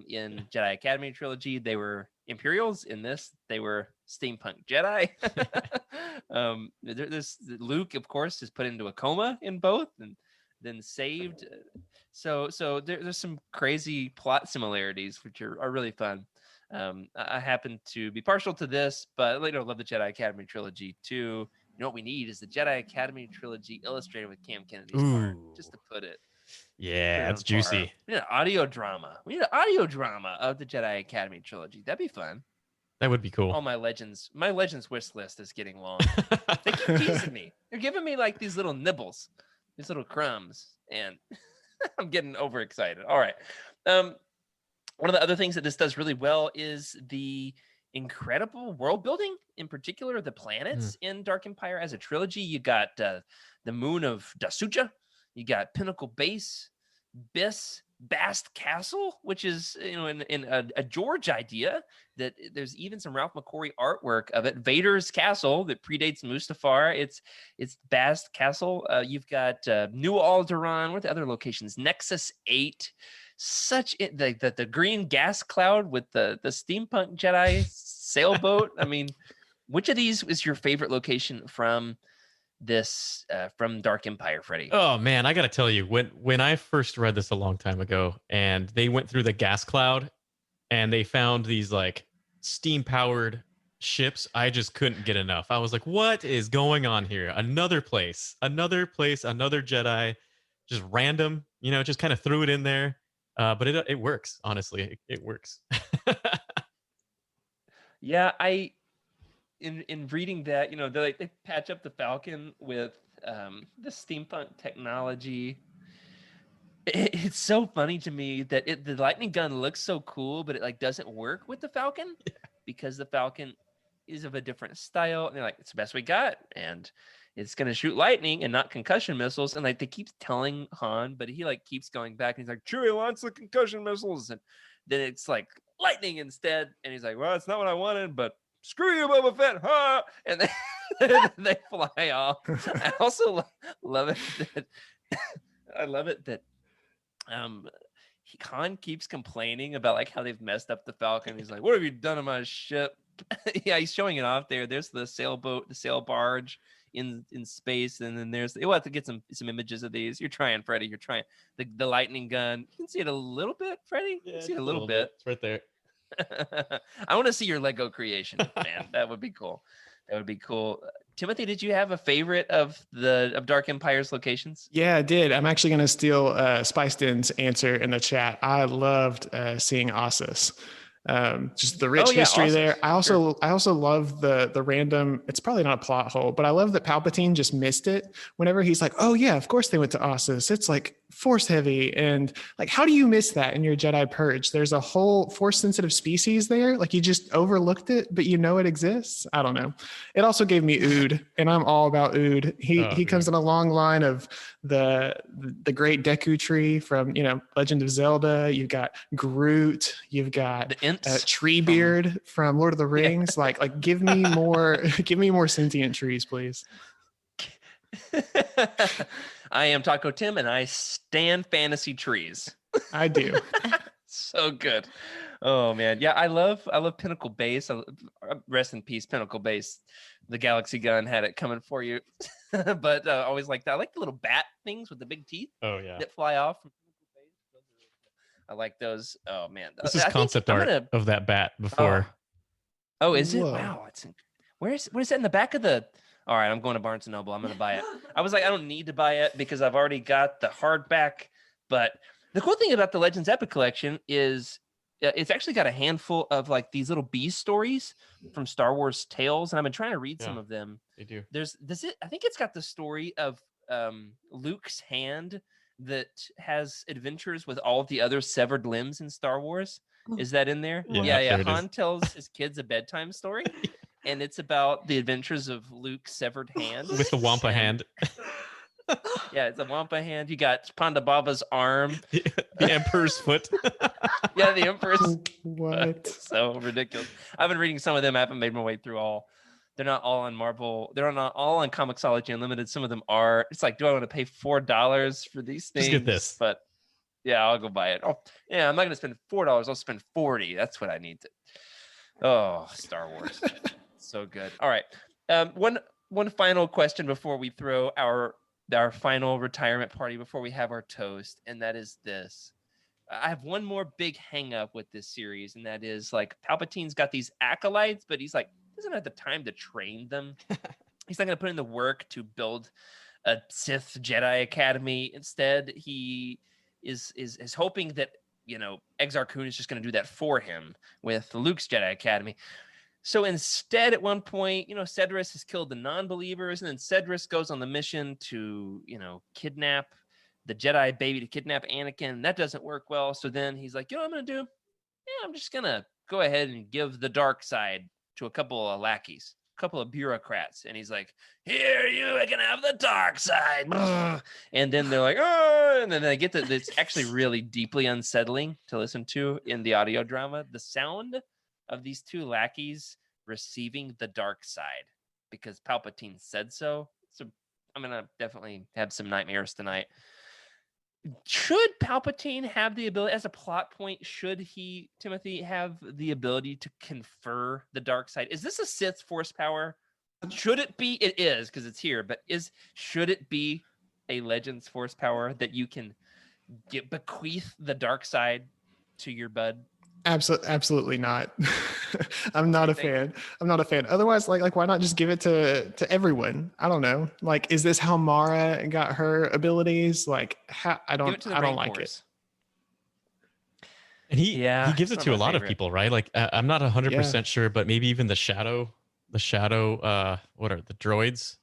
In Jedi Academy trilogy, they were Imperials. In this, they were steampunk Jedi. There's Luke, of course, is put into a coma in both, and then saved. So there's some crazy plot similarities, which are really fun. I happen to be partial to this, but I love the Jedi Academy trilogy too. What we need is the Jedi Academy trilogy illustrated with Cam Kennedy's art, just to put it. Yeah, that's juicy. We need an audio drama. We need an audio drama of the Jedi Academy trilogy. That'd be fun. That would be cool. All my Legends wish list is getting long. They keep teasing me. They're giving me like these little nibbles, these little crumbs, and I'm getting overexcited. All right. One of the other things that this does really well is the incredible world building, in particular the planets in Dark Empire as a trilogy. You got the moon of Dasucha. You got Pinnacle Base, Biss, Bast Castle, which is in a George idea that there's even some Ralph McQuarrie artwork of it. Vader's Castle that predates Mustafar. It's Bast Castle. You've got New Alderaan. What are the other locations? Nexus 8. Such the green gas cloud with the steampunk Jedi sailboat. I mean, which of these is your favorite location from this from Dark Empire, Freddy? Oh man, I gotta tell you, when I first read this a long time ago, and they went through the gas cloud and they found these like steam powered ships, I just couldn't get enough. I was like, what is going on here? Another place, another Jedi, just random, just kind of threw it in there. But it works, honestly. It works. Yeah, in reading that, they patch up the Falcon with the steampunk technology. It's so funny to me that the lightning gun looks so cool, but it like doesn't work with the Falcon because the Falcon is of a different style. And they're like, it's the best we got, and it's gonna shoot lightning and not concussion missiles. And like they keep telling Han, but he like keeps going back and he's like, Chewie wants the concussion missiles, and then it's like lightning instead. And he's like, well, it's not what I wanted, but screw you, Boba Fett, huh? And they fly off. I also love it that I love it that Han keeps complaining about like how they've messed up the Falcon. He's like, what have you done to my ship? Yeah, he's showing it off there. There's the sailboat, the sail barge in space, and then we'll have to get some images of these. You're trying, Freddy. You're trying the lightning gun. You can see it a little bit, Freddy. You can see it a little bit. It's right there. I want to see your Lego creation, man. That would be cool. That would be cool. Timothy, did you have a favorite of Dark Empire's locations? Yeah, I did. I'm actually going to steal Spice Den's answer in the chat. I loved seeing Ossus. Just the rich history Ossus. there. I also love the random. It's probably not a plot hole, but I love that Palpatine just missed it. Whenever he's like, "Oh yeah, of course they went to Ossus. It's like force heavy," and like, how do you miss that in your Jedi Purge? There's a whole force sensitive species there. Like you just overlooked it, but you know it exists. I don't know. It also gave me Ood, and I'm all about Ood. He comes in a long line of the great Deku tree from Legend of Zelda. You've got Groot. You've got the Imps Treebeard from Lord of the Rings. Yeah. Like give me more sentient trees, please. I am Taco Tim, and I stand fantasy trees. I do. So good. Oh man, yeah, I love Pinnacle Base. Rest in peace, Pinnacle Base. The Galaxy Gun had it coming for you, but always like that. I like the little bat things with the big teeth. Oh yeah, that fly off. I like those. Oh man, this is concept art of that bat before. Oh, is it? Whoa. Wow, what is that in the back of the? All right, I'm going to Barnes & Noble. I'm going to buy it. I was like, I don't need to buy it because I've already got the hardback. But the cool thing about the Legends Epic Collection is it's actually got a handful of like these little B stories from Star Wars Tales. And I've been trying to read some of them. They do. I think it's got the story of Luke's hand that has adventures with all of the other severed limbs in Star Wars. Is that in there? Yeah. Han tells his kids a bedtime story. And it's about the adventures of Luke's severed hand. With the Wampa hand. Yeah, it's a Wampa hand. You got Ponda Baba's arm. The Emperor's foot. Yeah, the Emperor's What? So ridiculous. I've been reading some of them. I haven't made my way through all. They're not all on Marvel. They're not all on Comixology Unlimited. Some of them are. It's like, do I want to pay $4 for these things? Just get this. But yeah, I'll go buy it. Oh, yeah, I'm not going to spend $4. I'll spend $40. That's what I need to. Oh, Star Wars. So good. All right. One final question before we throw our final retirement party, before we have our toast, and that is this. I have one more big hang up with this series, and that is like Palpatine's got these acolytes, but he's like doesn't have the time to train them. He's not going to put in the work to build a Sith Jedi Academy. Instead, he is hoping that Exar Kun is just going to do that for him with Luke's Jedi Academy. So instead, at one point, Cedrus has killed the non-believers, and then Cedrus goes on the mission to, kidnap the Jedi baby, to kidnap Anakin. That doesn't work well. So then he's like, what I'm going to do? Yeah, I'm just going to go ahead and give the dark side to a couple of lackeys, a couple of bureaucrats. And he's like, here, you can have the dark side. And then they're like, oh, and then they get it's actually really deeply unsettling to listen to in the audio drama. The sound of these two lackeys receiving the dark side because Palpatine said so. So I'm going to definitely have some nightmares tonight. Should Palpatine have the ability, as a plot point, should he, Timothy, have the ability to confer the dark side? Is this a Sith force power? Should it be? It is, because it's here, but should it be a Legends force power that you can bequeath the dark side to your bud? Absolutely not. I'm not a fan. Otherwise, like why not just give it to everyone? I don't know. Like, is this how Mara got her abilities? Like, I don't like it. And he gives it it's to a not my lot of favorite. people, right? Like I'm not 100% sure, but maybe even the shadow, what are the droids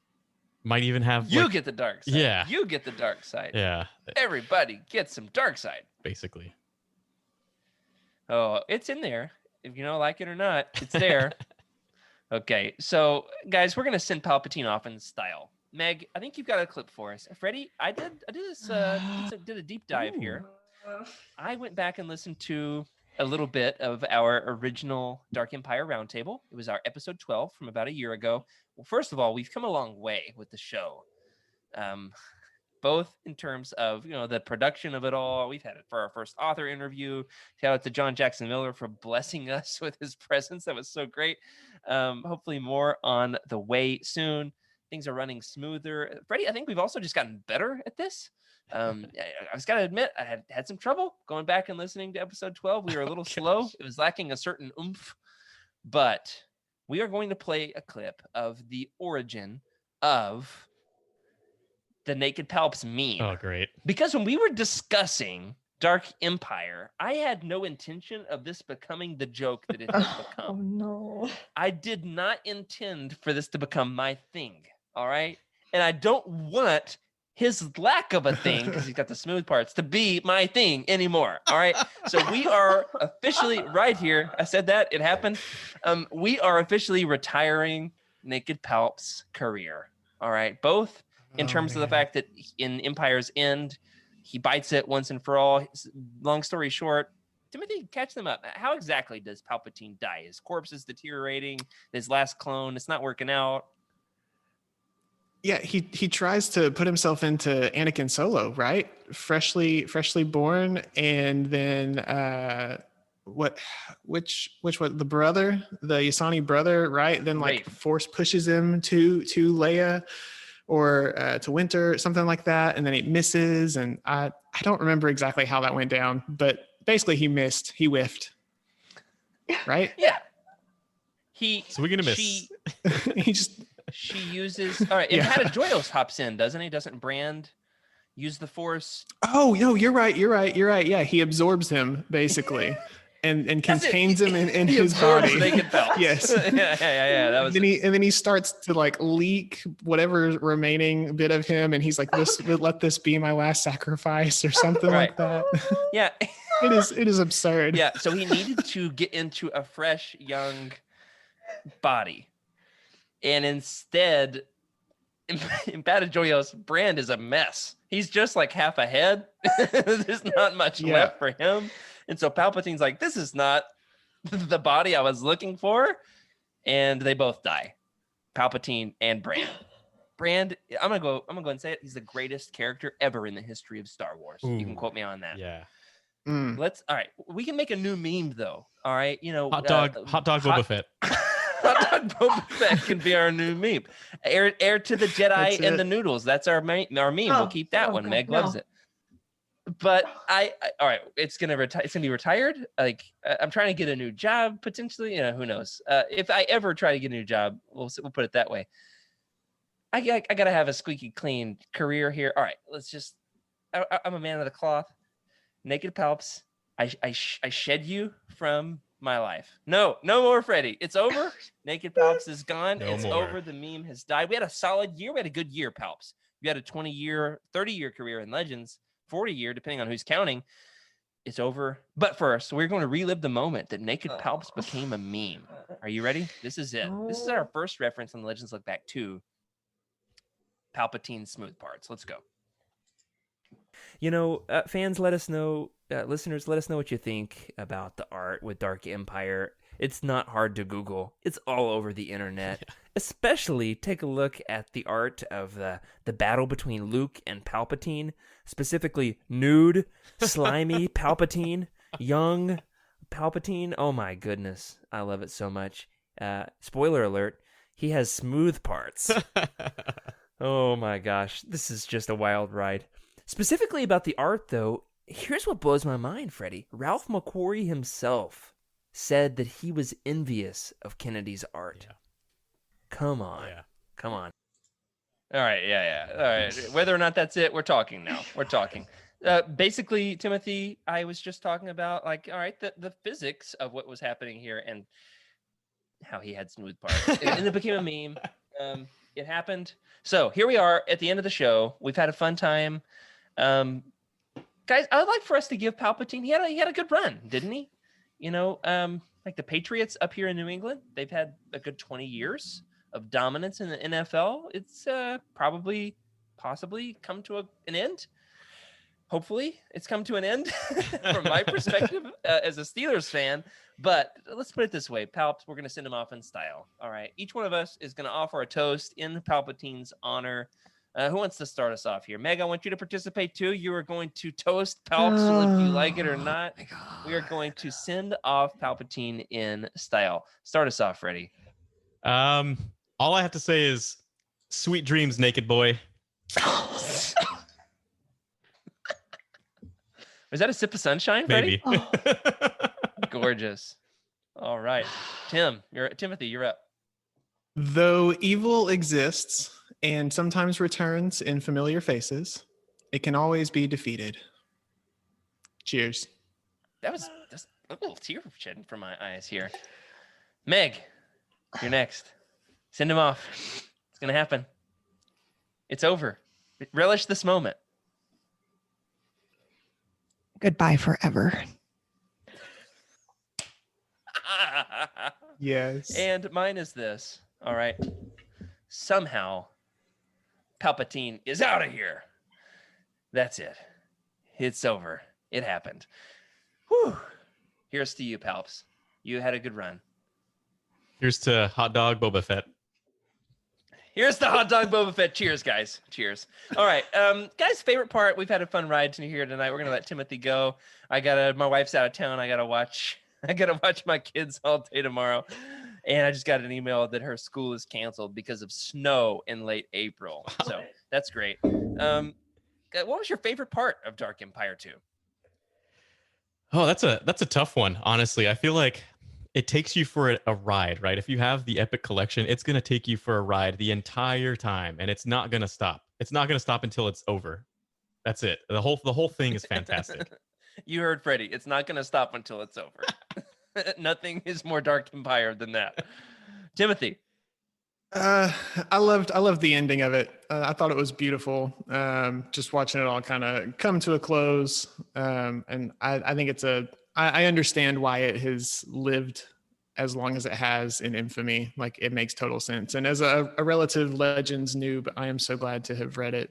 might even have You like, get the dark side. Yeah. You get the dark side. yeah, Everybody gets some dark side. basically. Oh, it's in there. If you don't like it or not, it's there. Okay, so guys, we're gonna send Palpatine off in style. Meg, I think you've got a clip for us. Freddie, I did this did a deep dive here. I went back and listened to a little bit of our original Dark Empire Roundtable. It was our episode 12 from about a year ago. Well, first of all, we've come a long way with the show. Both in terms of, the production of it all. We've had it for our first author interview. Shout out to John Jackson Miller for blessing us with his presence. That was so great. Hopefully more on the way soon. Things are running smoother. Freddie, I think we've also just gotten better at this. I was got to admit, I had some trouble going back and listening to episode 12. We were a little slow. It was lacking a certain oomph. But we are going to play a clip of the origin of the Naked Palps meme. Oh, great. Because when we were discussing Dark Empire, I had no intention of this becoming the joke that it has become. Oh no. I did not intend for this to become my thing. All right. And I don't want his lack of a thing, because he's got the smooth parts, to be my thing anymore. All right. So we are officially right here. I said that. It happened. We are officially retiring Naked Palp's career. All right. Both in terms of the fact that in Empire's End, he bites it once and for all. Long story short, Timothy, catch them up. How exactly does Palpatine die? His corpse is deteriorating. His last clone, it's not working out. Yeah, he tries to put himself into Anakin Solo, right? Freshly born, and then which the brother, the Yasani brother, right? Then like Rafe. Force pushes him to Leia or to Winter, something like that, and then he misses. And I don't remember exactly how that went down, but basically he whiffed, right? Yeah. So we're gonna miss. He just. She uses. All right. And Joyos hops in, doesn't he? Doesn't Brand use the Force? Oh no, you're right. Yeah, he absorbs him basically, and contains him in his body. Naked Palps. Yes. Yeah. That was. Then he starts to like leak whatever remaining bit of him, and he's like, let this be my last sacrifice or something like that. Yeah. It is absurd. Yeah. So he needed to get into a fresh young body. And instead, in Joyos, Brand is a mess. He's just like half a head. There's not much left for him. And so Palpatine's like, this is not the body I was looking for. And they both die. Palpatine and Brand. Brand, I'm gonna go and say it. He's the greatest character ever in the history of Star Wars. Ooh, you can quote me on that. Yeah. All right. We can make a new meme though. All right. Hot dog Boba Fett. Hot dog Boba Fett can be our new meme. Heir to the Jedi and the noodles. That's our meme. We'll keep that one. Meg loves it. But all right, it's gonna retire. It's gonna be retired. Like I'm trying to get a new job potentially. Who knows? If I ever try to get a new job, we'll put it that way. I gotta have a squeaky clean career here. All right, let's just. I'm a man of the cloth. Naked Palps. I shed you from my life. No more Freddy. It's over. Naked Palps is gone. It's over. The meme has died. We had a solid year. We had a good year, Palps. You had a 20-year, 30-year career in Legends, 40-year, depending on who's counting. It's over. But first, we're going to relive the moment that Naked Palps became a meme. Are you ready? This is it. This is our first reference on the Legends Lookback 2. Palpatine's smooth parts. Let's go. Fans, let us know. Listeners, let us know what you think about the art with Dark Empire. It's not hard to Google. It's all over the internet. Yeah. Especially take a look at the art of the battle between Luke and Palpatine. Specifically, nude, slimy Palpatine, young Palpatine. Oh my goodness. I love it so much. Spoiler alert, he has smooth parts. Oh my gosh. This is just a wild ride. Specifically about the art, though, here's what blows my mind, Freddie. Ralph McQuarrie himself said that he was envious of Kennedy's art. Yeah. Come on. Yeah. Come on. All right, yeah. All right. Whether or not that's it, we're talking now. We're talking. Basically, Timothy, I was just talking about like, all right, the physics of what was happening here and how he had smooth parts, and it became a meme. It happened. So here we are at the end of the show. We've had a fun time, guys. I would like for us to give Palpatine. He had a good run, didn't he? You know, like the Patriots up here in New England, they've had a good 20 years of dominance in the NFL. It's possibly come to an end. Hopefully it's come to an end from my perspective as a Steelers fan. But let's put it this way, Palps, we're going to send him off in style. All right. Each one of us is going to offer a toast in Palpatine's honor. Who wants to start us off here? Meg, I want you to participate too. You are going to toast Palps, whether you like it or not. We are going to send off Palpatine in style. Start us off, Freddy. All I have to say is sweet dreams, naked boy. Is that a sip of sunshine, Freddy? Maybe. Gorgeous. All right. Timothy, you're up. Though evil exists and sometimes returns in familiar faces, it can always be defeated. Cheers. That's a little tear shedding from my eyes here. Meg, you're next. Send him off. It's going to happen. It's over. Relish this moment. Goodbye forever. Yes. And mine is this. All right. Somehow, Palpatine is out of here. That's it. It's over. It happened. Whew. Here's to you, Palps. You had a good run. Here's to hot dog Boba Fett. Here's the hot dog Boba Fett. Cheers, guys. Cheers. All right. Guys, favorite part. We've had a fun ride here tonight. We're gonna let Timothy go. My wife's out of town. I gotta watch my kids all day tomorrow. And I just got an email that her school is canceled because of snow in late April. So that's great. What was your favorite part of Dark Empire 2? Oh, that's a tough one. Honestly, I feel like it takes you for a ride, right? If you have the Epic Collection, it's going to take you for a ride the entire time, and it's not going to stop. It's not going to stop until it's over. That's it. The whole thing is fantastic. You heard Freddy. It's not going to stop until it's over. Nothing is more Dark Empire than that. Timothy. I loved the ending of it. I thought it was beautiful. Just watching it all kind of come to a close. And I think I understand why it has lived as long as it has in infamy. Like, it makes total sense. And as a relative Legends noob, I am so glad to have read it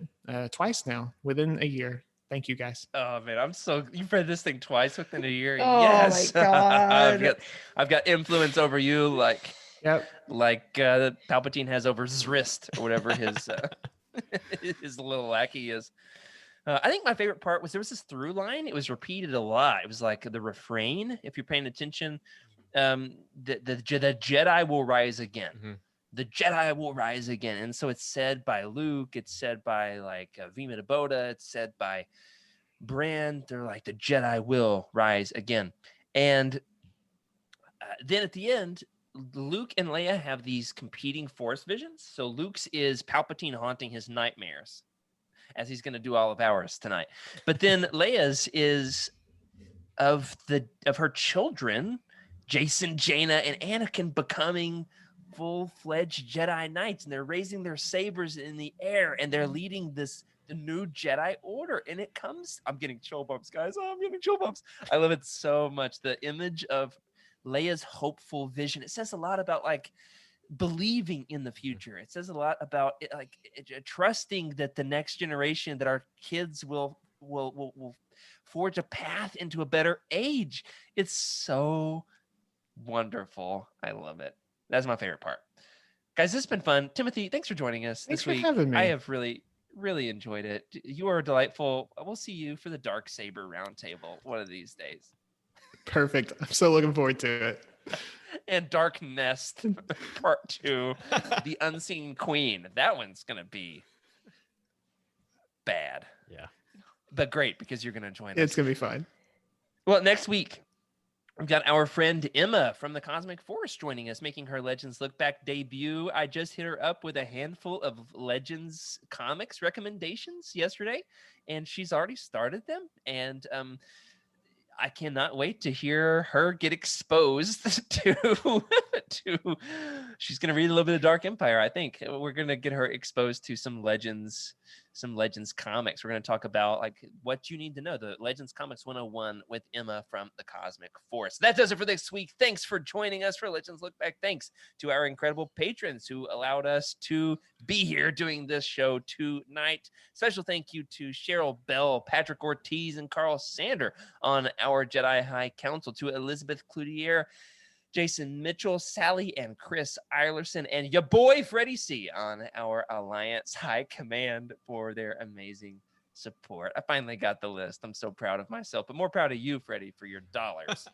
twice now within a year. Thank you, guys. Oh man, you've read this thing twice within a year. Oh, yes. my God. I've got influence over you, like Yep. Palpatine has over Zrist or whatever his his little lackey is. I think my favorite part was there was this through line. It was repeated a lot. It was like the refrain, if you're paying attention, the Jedi will rise again. Mm-hmm. The Jedi will rise again. And so it's said by Luke. It's said by Vima Boda. It's said by Bran. They're like, the Jedi will rise again. And then at the end, Luke and Leia have these competing Force visions. So Luke's is Palpatine haunting his nightmares, as he's going to do all of ours tonight. But then Leia's is of her children, Jason, Jaina, and Anakin becoming full-fledged Jedi Knights, and they're raising their sabers in the air, and they're leading the new Jedi Order. And it comes, I'm getting chill bumps, guys. Oh, I'm getting chill bumps. I love it so much. The image of Leia's hopeful vision. It says a lot about believing in the future. It says a lot about trusting that the next generation, that our kids will forge a path into a better age. It's so wonderful. I love it. That's my favorite part. Guys, this has been fun. Timothy, thanks for joining us Thanks this week. for having me. I have really, really enjoyed it. You are delightful. We'll see you for the Dark Saber Roundtable one of these days. Perfect. I'm so looking forward to it. And Dark Nest Part 2, The Unseen Queen. That one's going to be bad. Yeah. But great, because you're going to join us. It's going to be fine. Well, next week, We've got our friend Emma from the Cosmic Force joining us, making her Legends Look Back debut. I just hit her up with a handful of Legends comics recommendations yesterday, and she's already started them. And I cannot wait to hear her get exposed to she's going to read a little bit of Dark Empire. I think we're going to get her exposed to some Legends comics. We're going to talk about like what you need to know, the Legends Comics 101 with Emma from the Cosmic Force. That does it for this week. Thanks for joining us for Legends Look Back. Thanks to our incredible patrons who allowed us to be here doing this show tonight. Special thank you to Cheryl Bell, Patrick Ortiz, and Carl Sander on our Jedi High Council, to Elizabeth Cloutier, Jason Mitchell, Sally and Chris Eilerson, and your boy Freddy C on our Alliance High Command for their amazing support. I finally got the list. I'm so proud of myself, but more proud of you, Freddy, for your dollars.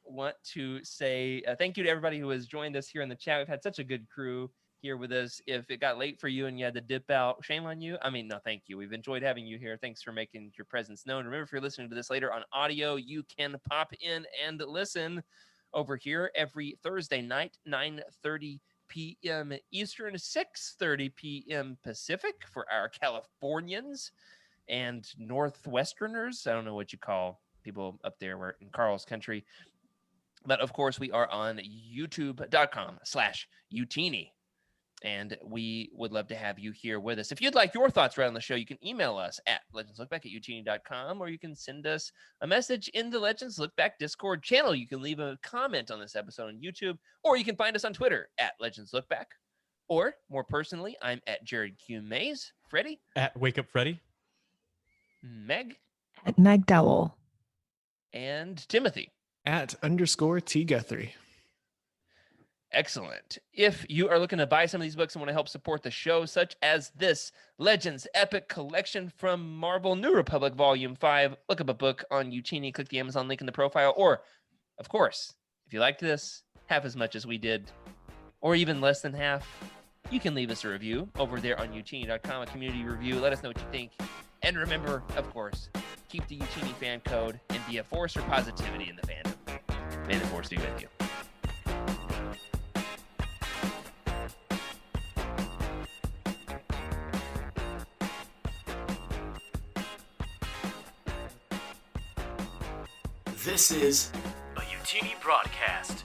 Want to say thank you to everybody who has joined us here in the chat. We've had such a good crew here with us. If it got late for you and you had to dip out, shame on you. I mean, no, thank you. We've enjoyed having you here. Thanks for making your presence known. Remember, if you're listening to this later on audio, you can pop in and listen over here every Thursday night, 9:30 p.m. Eastern, 6:30 p.m. Pacific for our Californians and Northwesterners. I don't know what you call people up there. We're in Carl's country. But of course, we are on youtube.com/Utini. And we would love to have you here with us. If you'd like your thoughts right on the show, you can email us at legendslookback@utini.com, or you can send us a message in the Legends Look Back Discord channel. You can leave a comment on this episode on YouTube, or you can find us on Twitter at Legends Look Back. Or more personally, I'm at Jared Q. Mays. Freddy? At Wake Up Freddy. Meg? At Meg Dowell. And Timothy? At _T Guthrie. Excellent. If you are looking to buy some of these books and want to help support the show, such as this Legends Epic Collection from Marvel New Republic Volume 5, look up a book on Utini, click the Amazon link in the profile, or, of course, if you liked this half as much as we did, or even less than half, you can leave us a review over there on Utini.com, a community review. Let us know what you think. And remember, of course, keep the Utini fan code and be a force for positivity in the fandom. May the force be with you. This is a Utini broadcast.